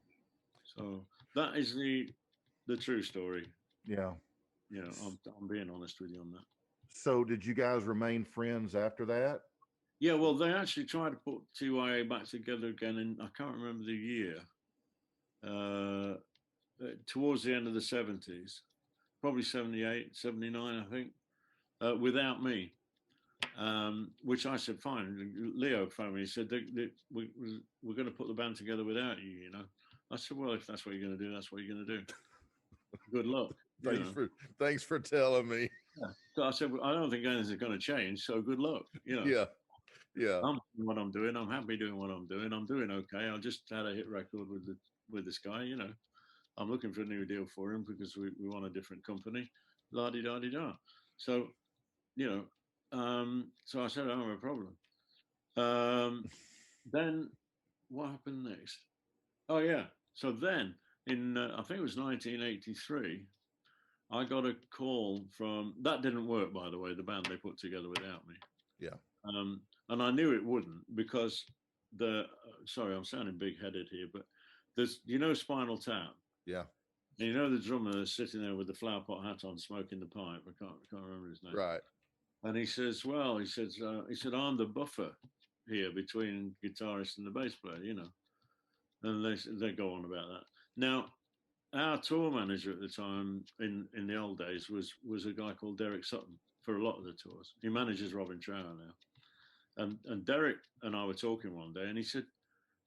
So that is the true story. Yeah. You know, I'm being honest with you on that. So did you guys remain friends after that? Yeah, well, they actually tried to put TYA back together again in, I can't remember the year, towards the end of the 70s, probably 78, 79, I think, without me, which I said, fine. Leo phoned me, he said, we're going to put the band together without you, you know. I said, well, if that's what you're going to do, that's what you're going to do. Good luck. Thanks for telling me. Yeah. So I said, well, I don't think anything's going to change, so good luck, you know. Yeah. Yeah. I'm doing what I'm doing. I'm happy doing what I'm doing. I'm doing okay. I just had a hit record with this guy. You know, I'm looking for a new deal for him because we want a different company. La di da di da. So, you know, so I said, I don't have a problem. Then what happened next? Oh yeah. So then in I think it was 1983, I got a call from that didn't work, by the way, the band they put together without me. Yeah. And I knew it wouldn't because sorry, I'm sounding big-headed here, but there's Spinal Tap. Yeah. And the drummer that's sitting there with the flower pot hat on, smoking the pipe. I can't remember his name. Right. And he says, well, he said, I'm the buffer here between guitarist and the bass player, And they go on about that. Now, our tour manager at the time in the old days was a guy called Derek Sutton for a lot of the tours. He manages Robin Trower now. And Derek and I were talking one day, and he said,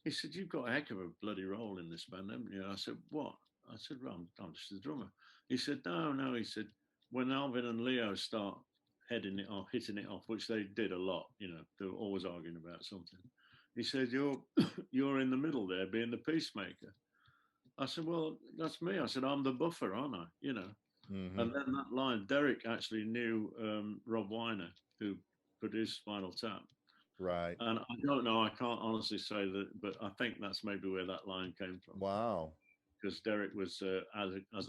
you've got a heck of a bloody role in this band, haven't you? I said, what? I said, well, I'm just the drummer. He said, no. He said, when Alvin and Leo start hitting it off, which they did a lot, they were always arguing about something. He said, you're in the middle there, being the peacemaker. I said, well, that's me. I said, I'm the buffer, aren't I? Mm-hmm. And then that line, Derek actually knew Rob Weiner, who produced Spinal Tap. Right. And I don't know, I can't honestly say that, but I think that's maybe where that line came from. Wow. Because Derek was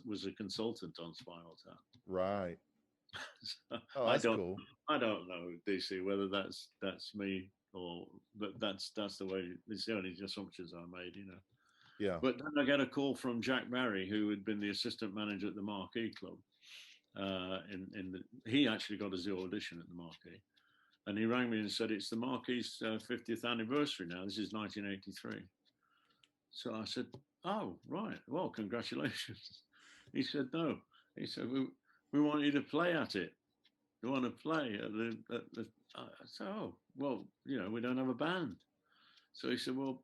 was a consultant on Spinal Tap. Right. So oh, that's cool. I don't know, DC, whether that's me or, but that's the way. It's the only assumptions I made, Yeah. But then I get a call from Jack Barry, who had been the assistant manager at the Marquee Club. He actually got us the audition at the Marquee. And he rang me and said, it's the Marquee's 50th anniversary now. This is 1983. So I said, oh, right. Well, congratulations. He said, no. He said, we want you to play at it. We want to play at the I said, oh, well, we don't have a band. So he said, well,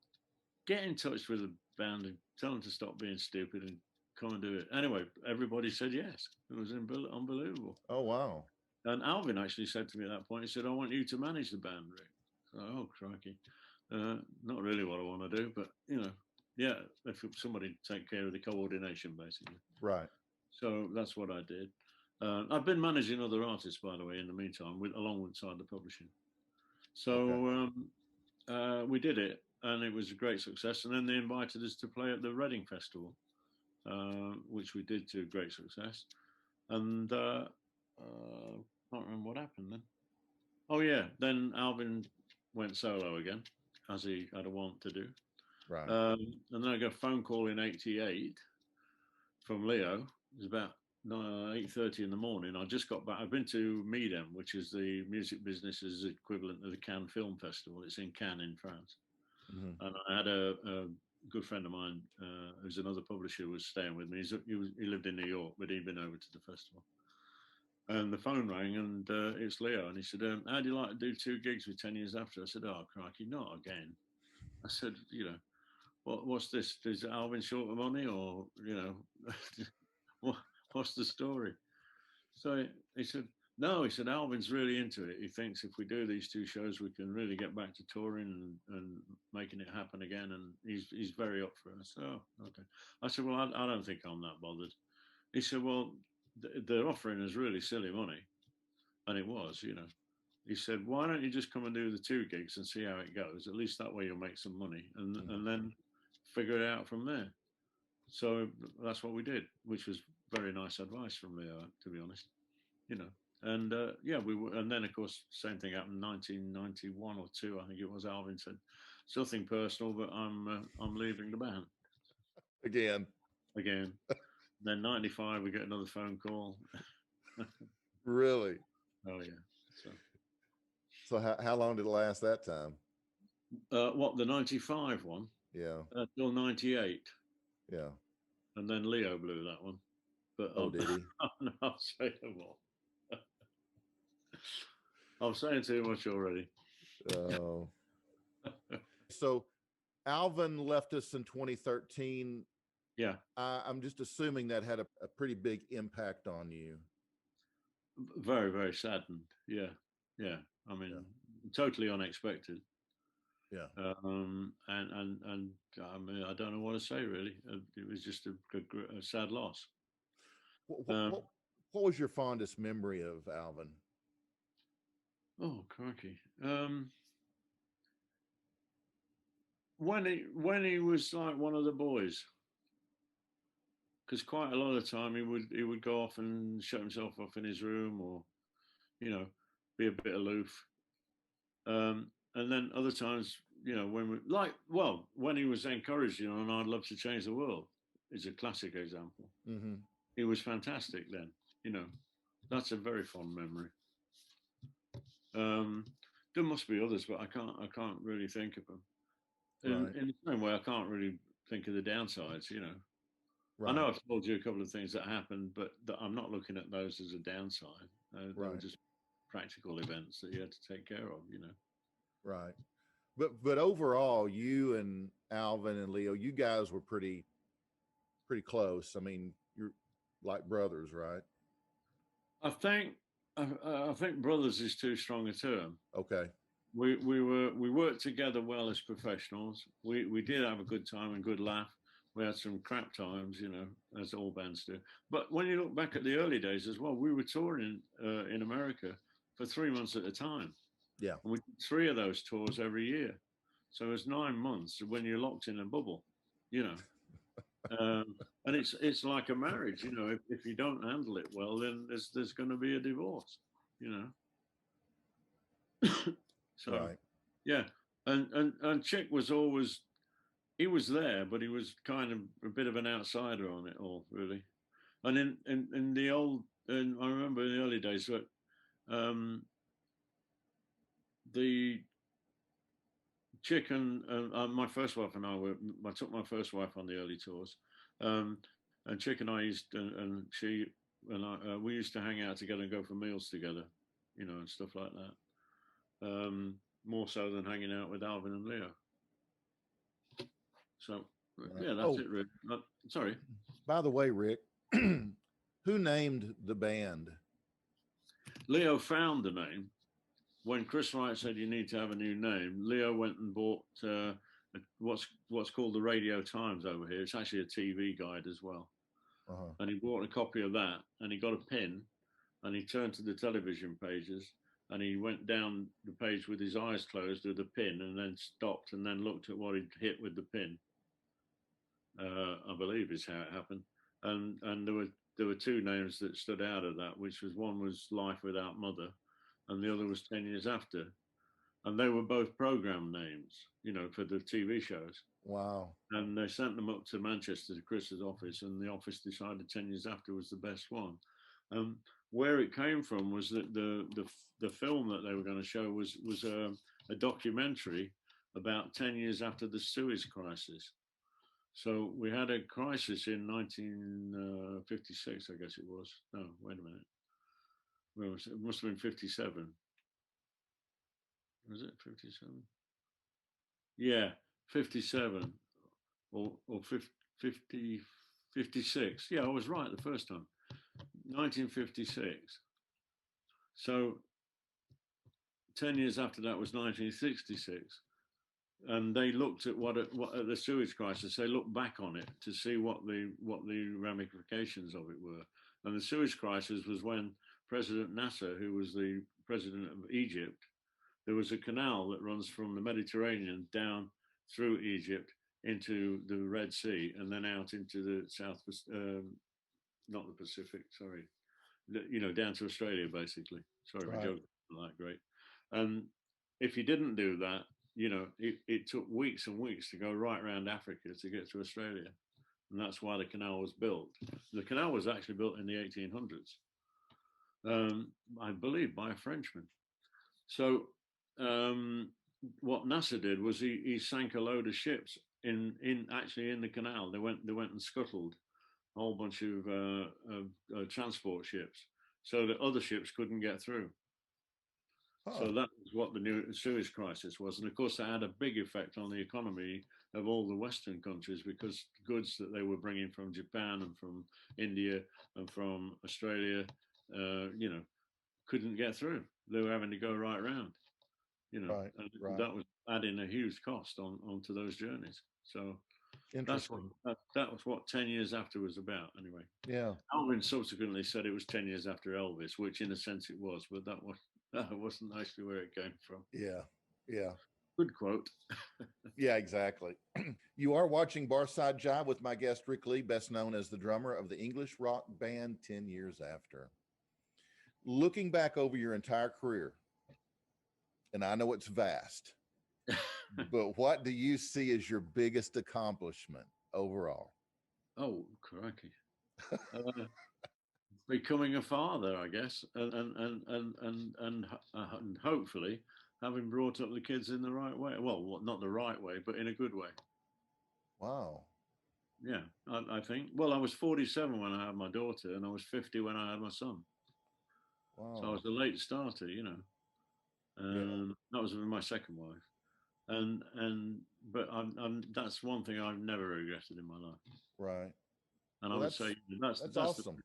get in touch with the band and tell them to stop being stupid and come and do it. Anyway, everybody said yes. It was unbelievable. Oh, wow. And Alvin actually said to me at that point, he said, I want you to manage the band, Rick. So, oh, crikey. Not really what I want to do, but, yeah, if somebody take care of the coordination, basically. Right. So that's what I did. I've been managing other artists, by the way, in the meantime, alongside the publishing. So we did it, and it was a great success. And then they invited us to play at the Reading Festival, which we did to great success. And I can't remember what happened then. Oh, yeah. Then Alvin went solo again, as he had a want to do. Right. And then I got a phone call in 88 from Leo. It was about 8:30 in the morning. I just got back. I've been to Midem, which is the music business's equivalent of the Cannes Film Festival. It's in Cannes in France. Mm-hmm. And I had a good friend of mine, who's another publisher, who was staying with me. He lived in New York, but he'd been over to the festival. And the phone rang, and it's Leo. And he said, how do you like to do 2 gigs with 10 years after? I said, oh, crikey, not again. I said, what's this? Is Alvin short of money, or, what's the story? So he said, no, he said, Alvin's really into it. He thinks if we do these 2 shows, we can really get back to touring and making it happen again. And he's very up for it. I said, oh, okay. I said, well, I don't think I'm that bothered. He said, well, they're offering us really silly money. And it was, He said, why don't you just come and do the 2 gigs and see how it goes? At least that way you'll make some money and then figure it out from there. So that's what we did, which was very nice advice from Leo, to be honest, And and then of course same thing happened. 1991 or 2, I think it was. Alvin said, "It's nothing personal, but I'm leaving the band again." Then 95, we get another phone call. Really? Oh yeah. So how long did it last that time? What, the 95 one? Yeah. Till 98. Yeah. And then Leo blew that one. But did he? I'll say no more. I'm saying too much already. Oh. So Alvin left us in 2013. Yeah. I'm just assuming that had a pretty big impact on you. Very, very saddened. Yeah. Yeah. I mean, totally unexpected. Yeah. And I mean, I don't know what to say really. It was just a sad loss. What was your fondest memory of Alvin? Oh, crikey. When he was like one of the boys, because quite a lot of the time he would go off and shut himself off in his room, or be a bit aloof. And then other times, when he was encouraged, and I'd love to change the world is a classic example. Mm-hmm. It was fantastic then. That's a very fond memory. There must be others, but I can't really think of them. Right. In the same way, I can't really think of the downsides. Right. I know I've told you a couple of things that happened, but I'm not looking at those as a downside. They were just practical events that you had to take care of. Right. But overall, you and Alvin and Leo, you guys were pretty close. I mean, you're like brothers, right? I think brothers is too strong a term. Okay. We worked together well as professionals. We did have a good time and good laugh. We had some crap times, as all bands do. But when you look back at the early days as well, we were touring in America for 3 months at a time. Yeah. And we did 3 of those tours every year. So it's 9 months when you're locked in a bubble, and it's like a marriage, if you don't handle it well, then there's going to be a divorce, So, right. Yeah. And Chick was always, he was there, but he was kind of a bit of an outsider on it all, really. And in the old, and I remember in the early days that the Chick and my first wife and I took my first wife on the early tours, and Chick and I and she and I, we used to hang out together and go for meals together, and stuff like that. More so than hanging out with Alvin and Leo. So, yeah, that's it, Rick. Sorry. By the way, Rick, who named the band? Leo found the name. When Chris Wright said you need to have a new name, Leo went and bought what's called the Radio Times over here. It's actually a TV guide as well. Uh-huh. And he bought a copy of that, and he got a pin, and he turned to the television pages, and he went down the page with his eyes closed with a pin, and then stopped and then looked at what he'd hit with the pin. I believe is how it happened. And there were 2 names that stood out of that, which was one was Life Without Mother, and the other was 10 Years After. And they were both program names, for the TV shows. Wow. And they sent them up to Manchester to Chris's office, and the office decided 10 Years After was the best one. Where it came from was that the film that they were going to show was a documentary about 10 years after the Suez Crisis. So we had a crisis in 1956, I guess it was. No, wait a minute. Well, it must have been 57. Was it 57? Yeah, 57 or 50, 56. Yeah, I was right the first time. 1956. So 10 years after that was 1966. And they looked at what the Suez Crisis. They looked back on it to see what the ramifications of it were. And the Suez Crisis was when President Nasser, who was the president of Egypt, there was a canal that runs from the Mediterranean down through Egypt into the Red Sea and then out into the South, not the Pacific, sorry, down to Australia, basically. Sorry, my joke wasn't that great. And if you didn't do that, it took weeks and weeks to go right around Africa to get to Australia. And that's why the canal was built. The canal was actually built in the 1800s, I believe, by a Frenchman. So what NASA did was he sank a load of ships in the canal. They went and scuttled a whole bunch of transport ships so that other ships couldn't get through. So that was what the new Suez Crisis was. And of course, that had a big effect on the economy of all the Western countries because goods that they were bringing from Japan and from India and from Australia, couldn't get through. They were having to go right round. you know, and that was adding a huge cost onto those journeys. So that's what, that was what 10 years after was about, anyway. Yeah. Alvin subsequently said it was 10 years after Elvis, which in a sense it was, but that wasn't actually where it came from. Yeah. Yeah. Good quote. Yeah, exactly. You are watching Barside Jive with my guest, Ric Lee, best known as the drummer of the English rock band 10 years after. Looking back over your entire career, and I know it's vast, but what do you see as your biggest accomplishment overall? Oh, crikey. Becoming a father, I guess, and hopefully having brought up the kids in the right way. Well, not the right way, but in a good way. Wow. Yeah, I think. Well, I was 47 when I had my daughter, and I was 50 when I had my son. Wow. So I was a late starter, you know. That was with my second wife, but that's one thing I've never regretted in my life. Right. And I would say that's awesome.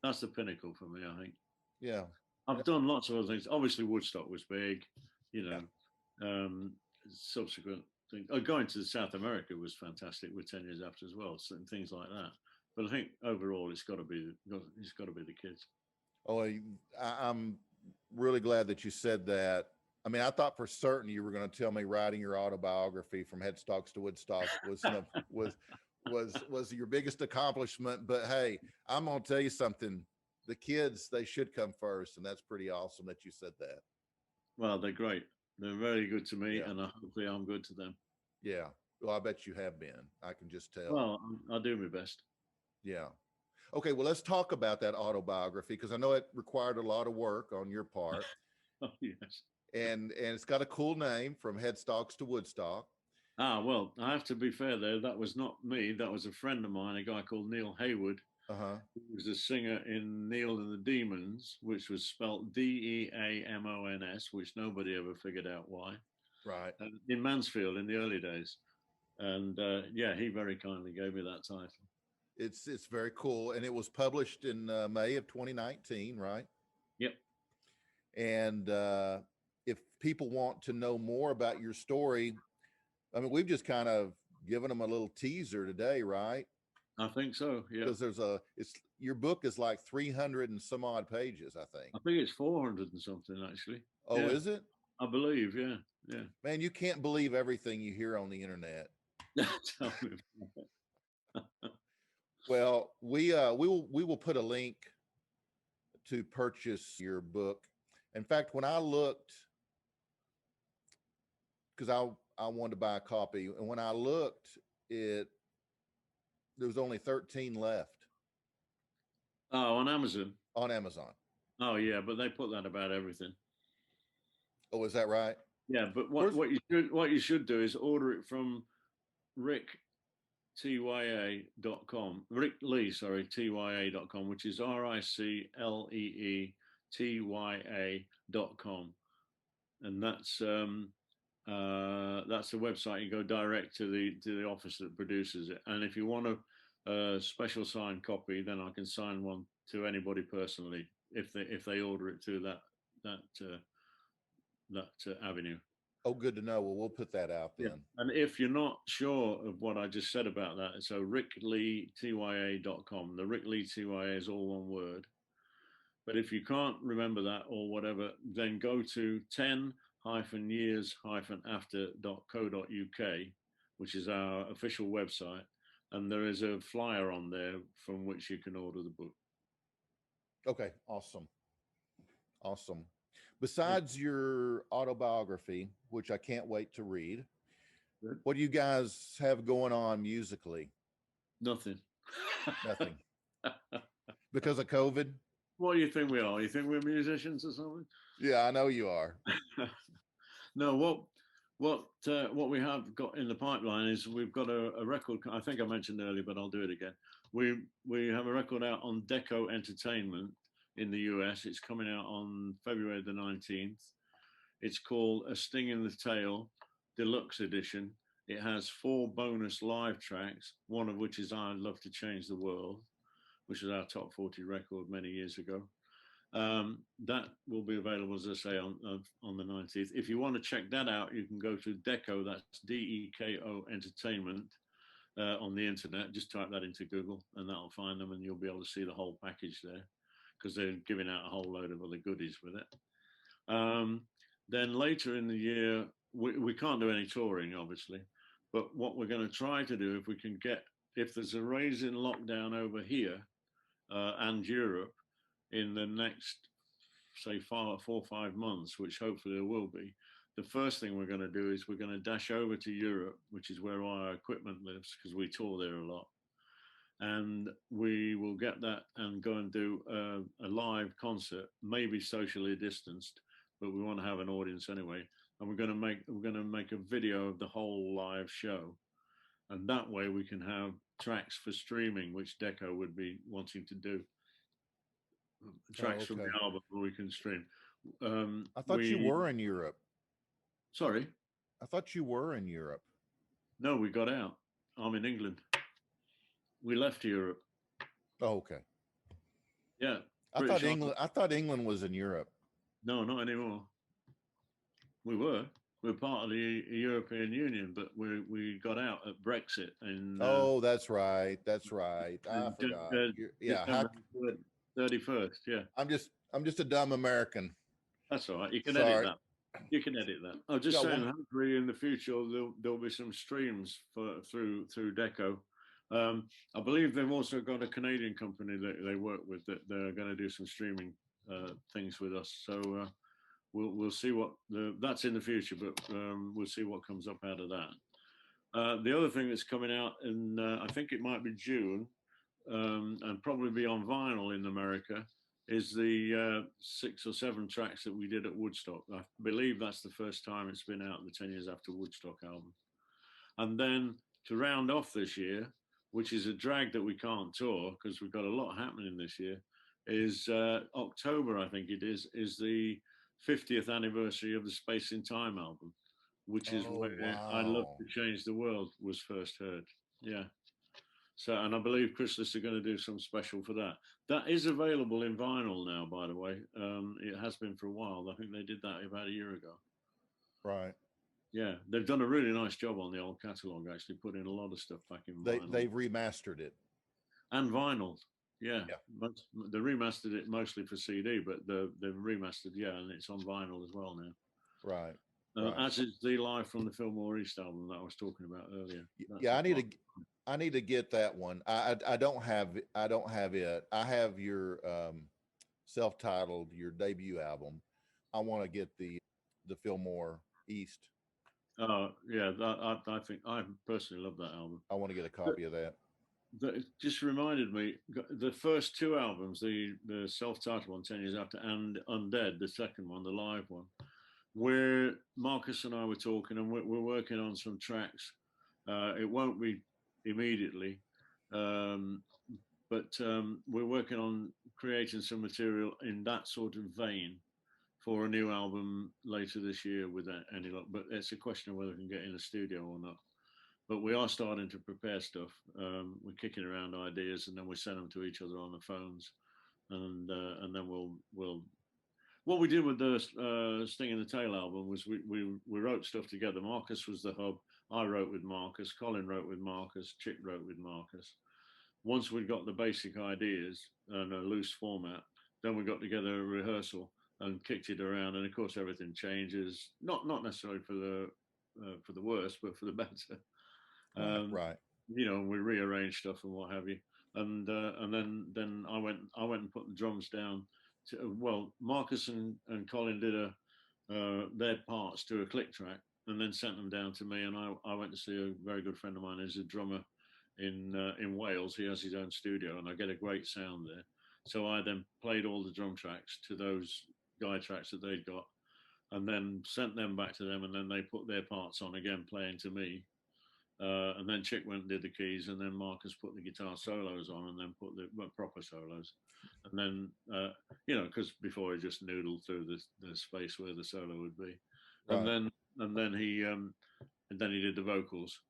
That's the pinnacle for me, I think. Yeah. I've done lots of other things. Obviously, Woodstock was big, you know. Subsequent things. Going to South America was fantastic with 10 years after as well, so, and things like that. But I think overall, it's got to be the kids. Oh, I'm really glad that you said that. I mean, I thought for certain you were going to tell me writing your autobiography from Headstocks to Woodstock was your biggest accomplishment. But hey, I'm going to tell you something. The kids, they should come first, and that's pretty awesome that you said that. Well, they're great. They're very good to me, and hopefully I'm good to them. Yeah. Well, I bet you have been. I can just tell. Well, I'll do my best. Yeah. Okay, well, let's talk about that autobiography, because I know it required a lot of work on your part. Oh, yes. And it's got a cool name, From Headstocks to Woodstock. Ah, well, I have to be fair, though. That was not me. That was a friend of mine, a guy called Neil Haywood. Who was a singer in Neil and the Demons, which was spelt Deamons, which nobody ever figured out why. Right. In Mansfield in the early days. And yeah, he very kindly gave me that title. It's very cool. And it was published in May of 2019, right? Yep. And if people want to know more about your story, I mean, we've just kind of given them a little teaser today, right? I think so, yeah. Because your book is like 300 and some odd pages, I think. I think it's 400 and something, actually. Oh, yeah. Is it? I believe, yeah. Man, you can't believe everything you hear on the internet. Tell me. Well, we will put a link to purchase your book. In fact, when I looked, because I wanted to buy a copy, and when I looked, there was only 13 left. Oh, on Amazon? On Amazon. Oh, yeah, but they put that about everything. Oh, is that right? Yeah, but what you should do is order it from rictya.com, Ric Lee, sorry, tya.com, which is RICLEETYA.com, and that's the website. You go direct to the office that produces it, and if you want a special signed copy, then I can sign one to anybody personally if they order it through that avenue. Oh, good to know. Well, we'll put that out then. Yeah. And if you're not sure of what I just said about that, so rictya.com. The Ric Lee TYA is all one word. But if you can't remember that or whatever, then go to 10-years-after.co.uk, which is our official website, and there is a flyer on there from which you can order the book. Okay, awesome. Besides your autobiography, which I can't wait to read, what do you guys have going on musically? Nothing. Nothing. Because of COVID? What do you think we are? You think we're musicians or something? Yeah, I know you are. No, what we have got in the pipeline is we've got a record. I think I mentioned earlier, but I'll do it again. We have a record out on Deco Entertainment in the US. It's coming out on February the 19th. It's called A Sting in the Tail Deluxe Edition. It has 4 bonus live tracks, one of which is I'd Love to Change the World, which was our top 40 record many years ago. That will be available, as I say, on the 19th. If you want to check that out, you can go to Deco, that's DEKO Entertainment, on the internet. Just type that into Google and that'll find them, and you'll be able to see the whole package there, because they're giving out a whole load of other goodies with it. Then later in the year, we can't do any touring, obviously, but what we're going to try to do, if there's a raise in lockdown over here and Europe in the next, say, 4 or 5 months, which hopefully there will be, the first thing we're going to do is we're going to dash over to Europe, which is where our equipment lives, because we tour there a lot. And we will get that and go and do a live concert, maybe socially distanced, but we want to have an audience anyway. And we're going to make a video of the whole live show, and that way we can have tracks for streaming, which Deco would be wanting to do. Tracks from the album where we can stream. I thought you were in Europe. Sorry? I thought you were in Europe. No, we got out. I'm in England. We left Europe. Oh, okay. Yeah. I thought England was in Europe. No, not anymore. We're part of the European Union, but we got out at Brexit. And oh, that's right. That's right. I forgot. Yeah. 31st. Yeah. I'm just a dumb American. That's all right. You can edit that. You can edit that. I'm just saying, hopefully in the future there'll be some streams through Deco. I believe they've also got a Canadian company that they work with that they're going to do some streaming things with us. So we'll see what that's in the future, but we'll see what comes up out of that. The other thing that's coming out in I think it might be June, and probably be on vinyl in America, is the 6 or 7 tracks that we did at Woodstock. I believe that's the first time it's been out, the 10 years after Woodstock album. And then to round off this year, which is a drag that we can't tour because we've got a lot happening this year, is October, I think it is the 50th anniversary of the Space in Time album, which is where I Love to Change the World was first heard. Yeah. So, and I believe Chrysalis are going to do some special for that. That is available in vinyl now, by the way. It has been for a while. I think they did that about a year ago. Right. Yeah, they've done a really nice job on the old catalogue, actually, putting a lot of stuff back in vinyl. They've remastered it. And vinyl. Yeah. They remastered it mostly for CD, but they've remastered, and it's on vinyl as well now. Right. As is the Live from the Fillmore East album that I was talking about earlier. I need to get that one. I don't have it. I have your self-titled, your debut album. I want to get the Fillmore East. Oh yeah, I think I personally love that album. I want to get a copy of that. It just reminded me, the first 2 albums, the self-titled one, 10 Years After, and Undead, the second one, the live one, where Marcus and I were talking, and we're working on some tracks. It won't be immediately, but we're working on creating some material in that sort of vein for a new album later this year with any luck. But it's a question of whether we can get in the studio or not. But we are starting to prepare stuff. We're kicking around ideas, and then we send them to each other on the phones, and then we'll. What we did with the Sting in the Tail album was we wrote stuff together. Marcus was the hub. I wrote with Marcus. Colin wrote with Marcus. Chick wrote with Marcus. Once we got the basic ideas and a loose format, then we got together a rehearsal and kicked it around. And of course, everything changes. Not necessarily for the worse, but for the better. Right. You know, we rearranged stuff and what have you. And then I went and put the drums down. Marcus and Colin did their parts to a click track, and then sent them down to me. And I went to see a very good friend of mine who's a drummer in Wales. He has his own studio, and I get a great sound there. So I then played all the drum tracks to those guide tracks that they'd got, and then sent them back to them, and then they put their parts on again, playing to me. And then Chick went and did the keys, and then Marcus put the guitar solos on, and then put the proper solos. And then, because before he just noodled through the space where the solo would be. Right. And then he did the vocals.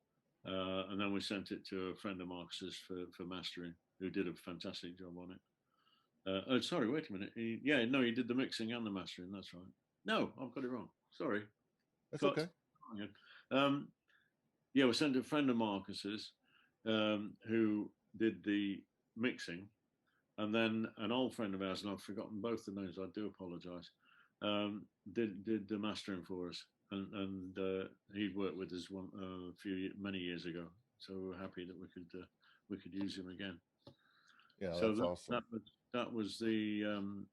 And then we sent it to a friend of Marcus's for mastering, who did a fantastic job on it. Oh, sorry, wait a minute. He did the mixing and the mastering. That's right. No, I've got it wrong. Sorry. That's okay. Yeah, we sent a friend of Marcus's who did the mixing, and then an old friend of ours, and I've forgotten both the names. I do apologise. Did the mastering for us, and he'd worked with us many years ago. So we were happy that we could use him again. Yeah, so that's awesome. That was the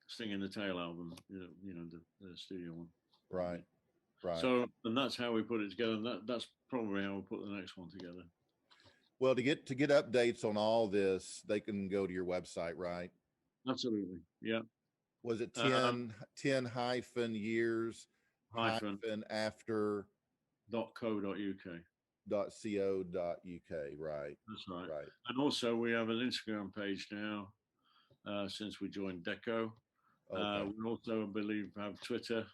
Sting in the Tail album, the studio one. Right. So, and that's how we put it together. And that's probably how we'll put the next one together. Well, to get updates on all this, they can go to your website, right? Absolutely. Yeah. Was it 10 years after .co.uk. .co.uk, right? That's right. Right. And also we have an Instagram page now since we joined Deco. Okay. We also, I believe, have Twitter.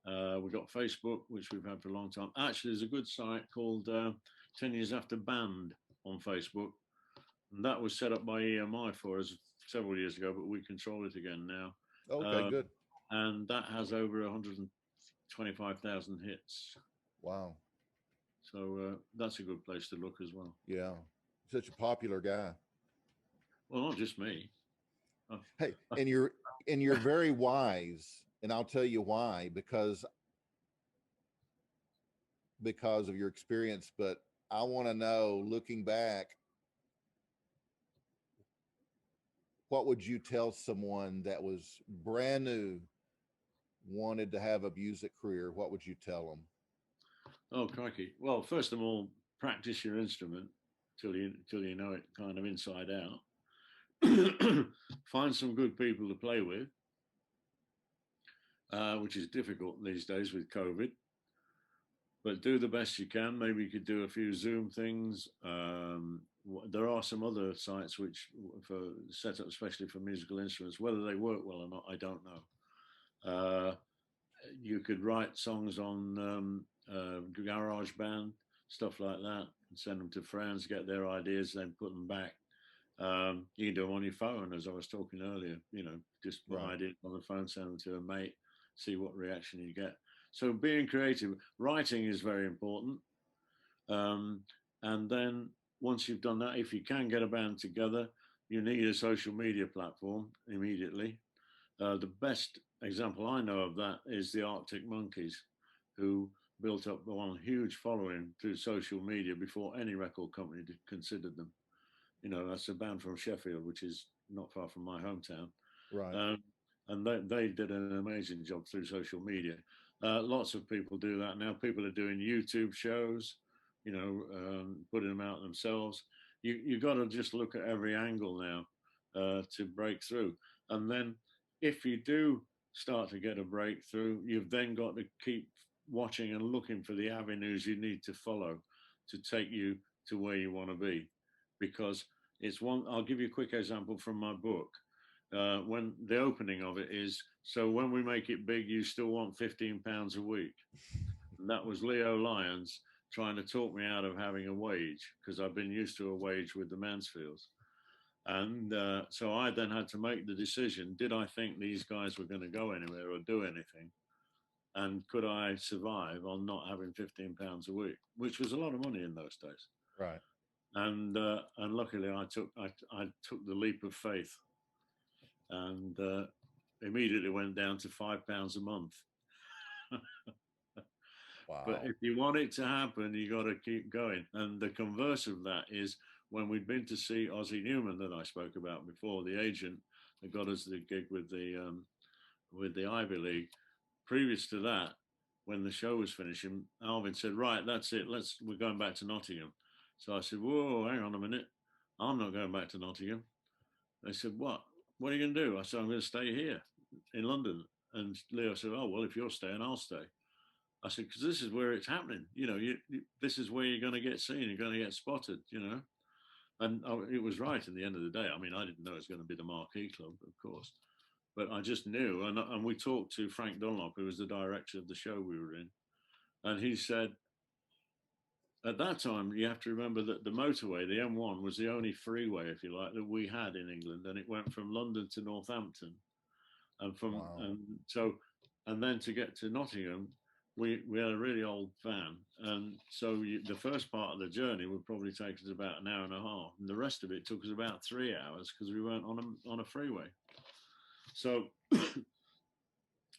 We've got Facebook, which we've had for a long time. Actually, there's a good site called 10 Years After Band on Facebook. And that was set up by EMI for us several years ago, but we control it again now. Okay, good. And that has over 125,000 hits. Wow. So that's a good place to look as well. Yeah. Such a popular guy. Well, not just me. Hey, and you're very wise, and I'll tell you why, because of your experience, but I want to know, looking back, what would you tell someone that was brand new, wanted to have a music career? What would you tell them? Oh, crikey. Well, first of all, practice your instrument till you know it kind of inside out. Find some good people to play with, which is difficult these days with COVID. But do the best you can. Maybe you could do a few Zoom things. There are some other sites which for set up especially for musical instruments. Whether they work well or not, I don't know. You could write songs on Garage Band, stuff like that, and send them to friends, get their ideas, then put them back. You can do them on your phone, as I was talking earlier. Just put ideas on the phone, send them to a mate, see what reaction you get. So being creative, writing is very important. And then once you've done that, if you can get a band together, you need a social media platform immediately. The best example I know of that is the Arctic Monkeys, who built up one huge following through social media before any record company considered them. That's a band from Sheffield, which is not far from my hometown. Right. And they did an amazing job through social media. Lots of people do that now. People are doing YouTube shows, putting them out themselves. You've got to just look at every angle now to break through. And then if you do start to get a breakthrough, you've then got to keep watching and looking for the avenues you need to follow to take you to where you want to be. Because I'll give you a quick example from my book. When the opening of it is, so when we make it big, you still want £15 a week. And that was Leo Lyons trying to talk me out of having a wage, because I've been used to a wage with the Mansfields. And so I then had to make the decision, did I think these guys were going to go anywhere or do anything? And could I survive on not having £15 a week, which was a lot of money in those days. Right. And luckily I took the leap of faith, and immediately went down to £5 a month. Wow. But if you want it to happen, you got to keep going. And the converse of that is when we'd been to see Ozzie Newman that I spoke about before, the agent that got us the gig with the Ivy League. Previous to that, when the show was finishing, Alvin said, "Right, that's it. We're going back to Nottingham." So I said, "Whoa, hang on a minute. I'm not going back to Nottingham." They said, "What? What are you going to do?" I said, "I'm going to stay here in London." And Leo said, "Oh, well, if you're staying, I'll stay." I said, "Because this is where it's happening. This is where you're going to get seen. You're going to get spotted, And it was right at the end of the day. I mean, I didn't know it was going to be the Marquee Club, of course. But I just knew. And we talked to Frank Dunlop, who was the director of the show we were in. And he said, at that time, you have to remember that the motorway, the M1, was the only freeway, if you like, that we had in England, and it went from London to Northampton, and and then to get to Nottingham, we had a really old van, and so the first part of the journey would probably take us about an hour and a half, and the rest of it took us about 3 hours because we weren't on a freeway. So.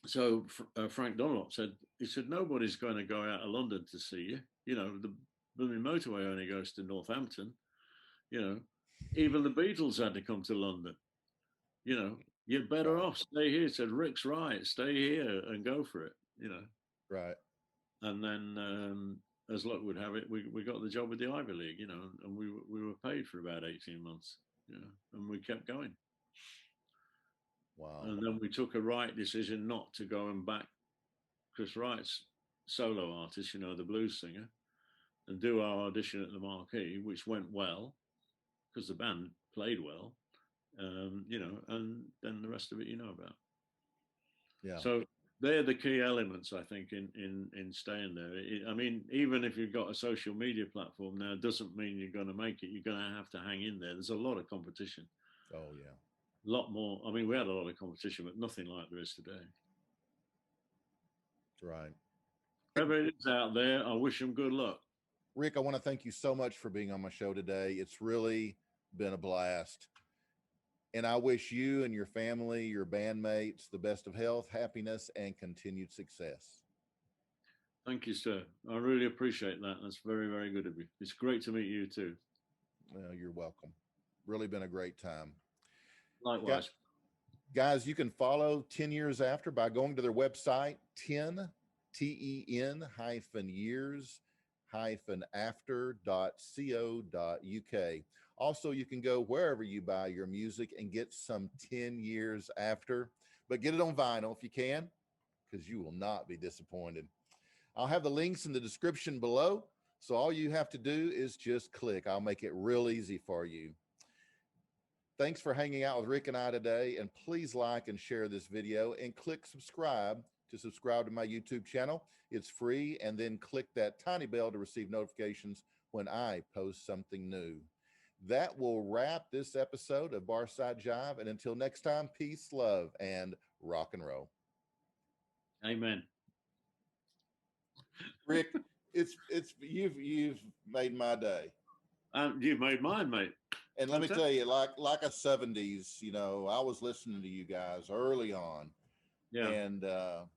So Frank Dunlop said, nobody's going to go out of London to see you. You know, the blooming motorway only goes to Northampton. You know, even the Beatles had to come to London. You know, you're better off stay here. He said, Rick's right, stay here and go for it. You know, right. And then, as luck would have it, we got the job with the Ivy League. You know, and we were paid for about 18 months. You know, and we kept going. Wow. And then we took a right decision not to go and back Chris Wright's solo artist, you know, the blues singer, and do our audition at the Marquee, which went well because the band played well, you know, and then the rest of it you know about. Yeah. So they're the key elements, I think, in staying there. I mean, even if you've got a social media platform now, it doesn't mean you're going to make it. You're going to have to hang in there. There's a lot of competition. Oh, yeah. A lot more. I mean, we had a lot of competition, but nothing like there is today. Right. Whoever it is out there, I wish them good luck. Rick, I want to thank you so much for being on my show today. It's really been a blast. And I wish you and your family, your bandmates, the best of health, happiness, and continued success. Thank you, sir. I really appreciate that. That's very, very good of you. It's great to meet you too. Well, you're welcome. Really been a great time. Likewise. Guys, you can follow 10 Years After by going to their website, 10-years-after.co.uk. Also, you can go wherever you buy your music and get some 10 Years After, but get it on vinyl if you can, because you will not be disappointed. I'll have the links in the description below, so all you have to do is just click. I'll make it real easy for you. Thanks for hanging out with Rick and I today, and please like and share this video and click subscribe to my YouTube channel. It's free, and then click that tiny bell to receive notifications when I post something new. That will wrap this episode of Barside Jive, and until next time, peace, love, and rock and roll. Amen. Rick, you've made my day. You've made mine, mate. And let me tell you, like a 70s, you know, I was listening to you guys early on. Yeah. And well,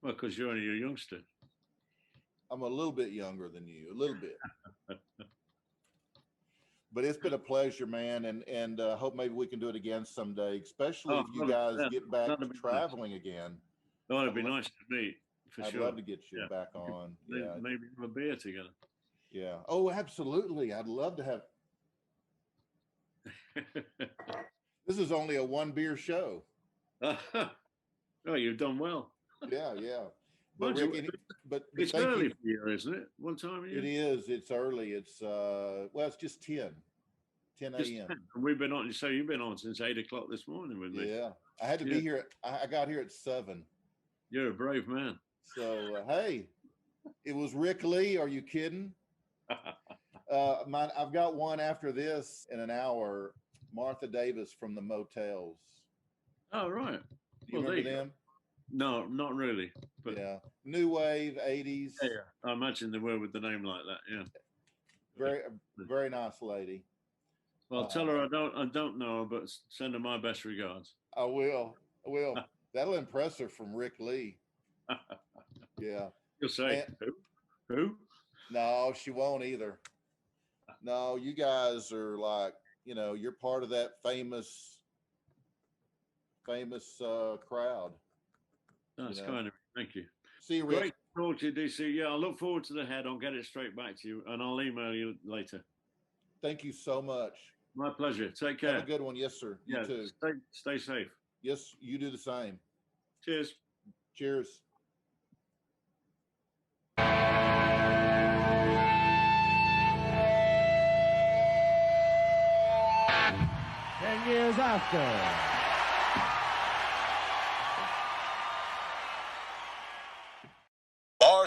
because you're only a youngster. I'm a little bit younger than you, a little bit. But it's been a pleasure, man, and hope maybe we can do it again someday, especially if you guys get back to traveling again. Oh, it'd be nice to meet, for sure. I'd love to get you back on. Yeah. Maybe have a beer together. Yeah. Oh, absolutely. I'd love to have. This is only a one beer show. Oh, you've done well. Yeah, yeah. But Rick, it's early for you, isn't it? What time are you? It is. It's early. It's well, it's just 10 a.m. We've been on. So you've been on since 8 o'clock this morning with me. Yeah, I had to be here. I got here at 7. You're a brave man. So hey, it was Ric Lee. Are you kidding? I've got one after this in an hour. Martha Davis from the Motels. Oh, right. Do you remember them? No, not really. But yeah, new wave 80s. Yeah, I imagine they were with the name like that. Yeah. Very nice lady. Well, tell her I don't know her, but send her my best regards. I will. That'll impress her from Ric Lee. Yeah. You'll say who? No, she won't either. No, you guys are like, you know, you're part of that famous crowd. That's kind of thank you. See you, Rick. Great to talk to you, DC. Yeah, I look forward to the head. I'll get it straight back to you, and I'll email you later. Thank you so much. My pleasure. Take care. Have a good one. Yes, sir. You too. Stay safe. Yes, you do the same. Cheers. Cheers. 10 years after.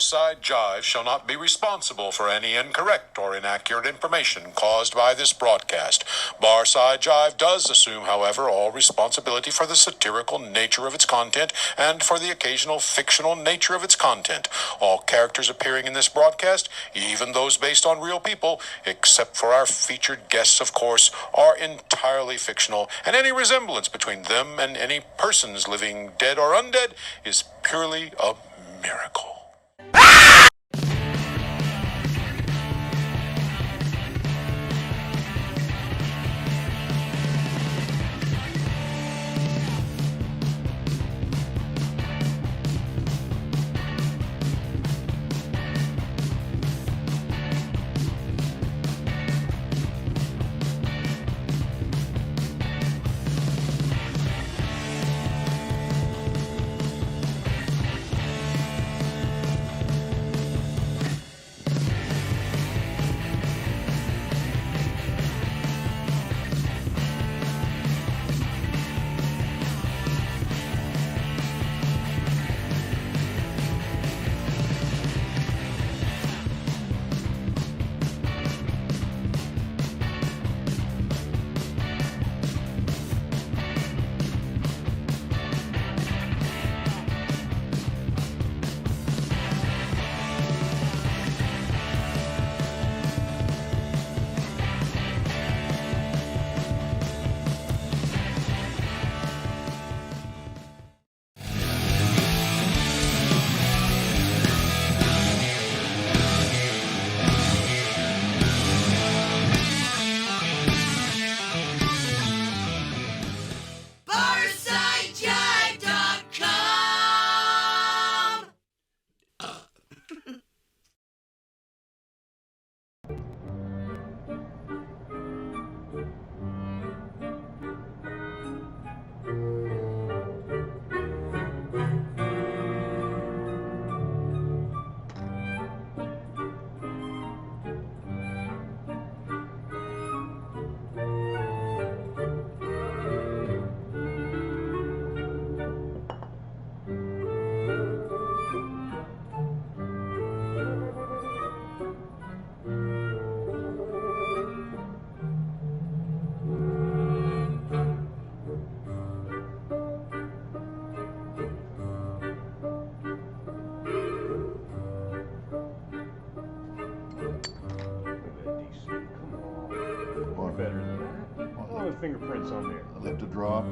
Barside Jive shall not be responsible for any incorrect or inaccurate information caused by this broadcast. Barside Jive does assume, however, all responsibility for the satirical nature of its content and for the occasional fictional nature of its content. All characters appearing in this broadcast, even those based on real people, except for our featured guests, of course, are entirely fictional, and any resemblance between them and any persons living dead or undead is purely a miracle. Better than that. All the fingerprints on there. Lip to drop.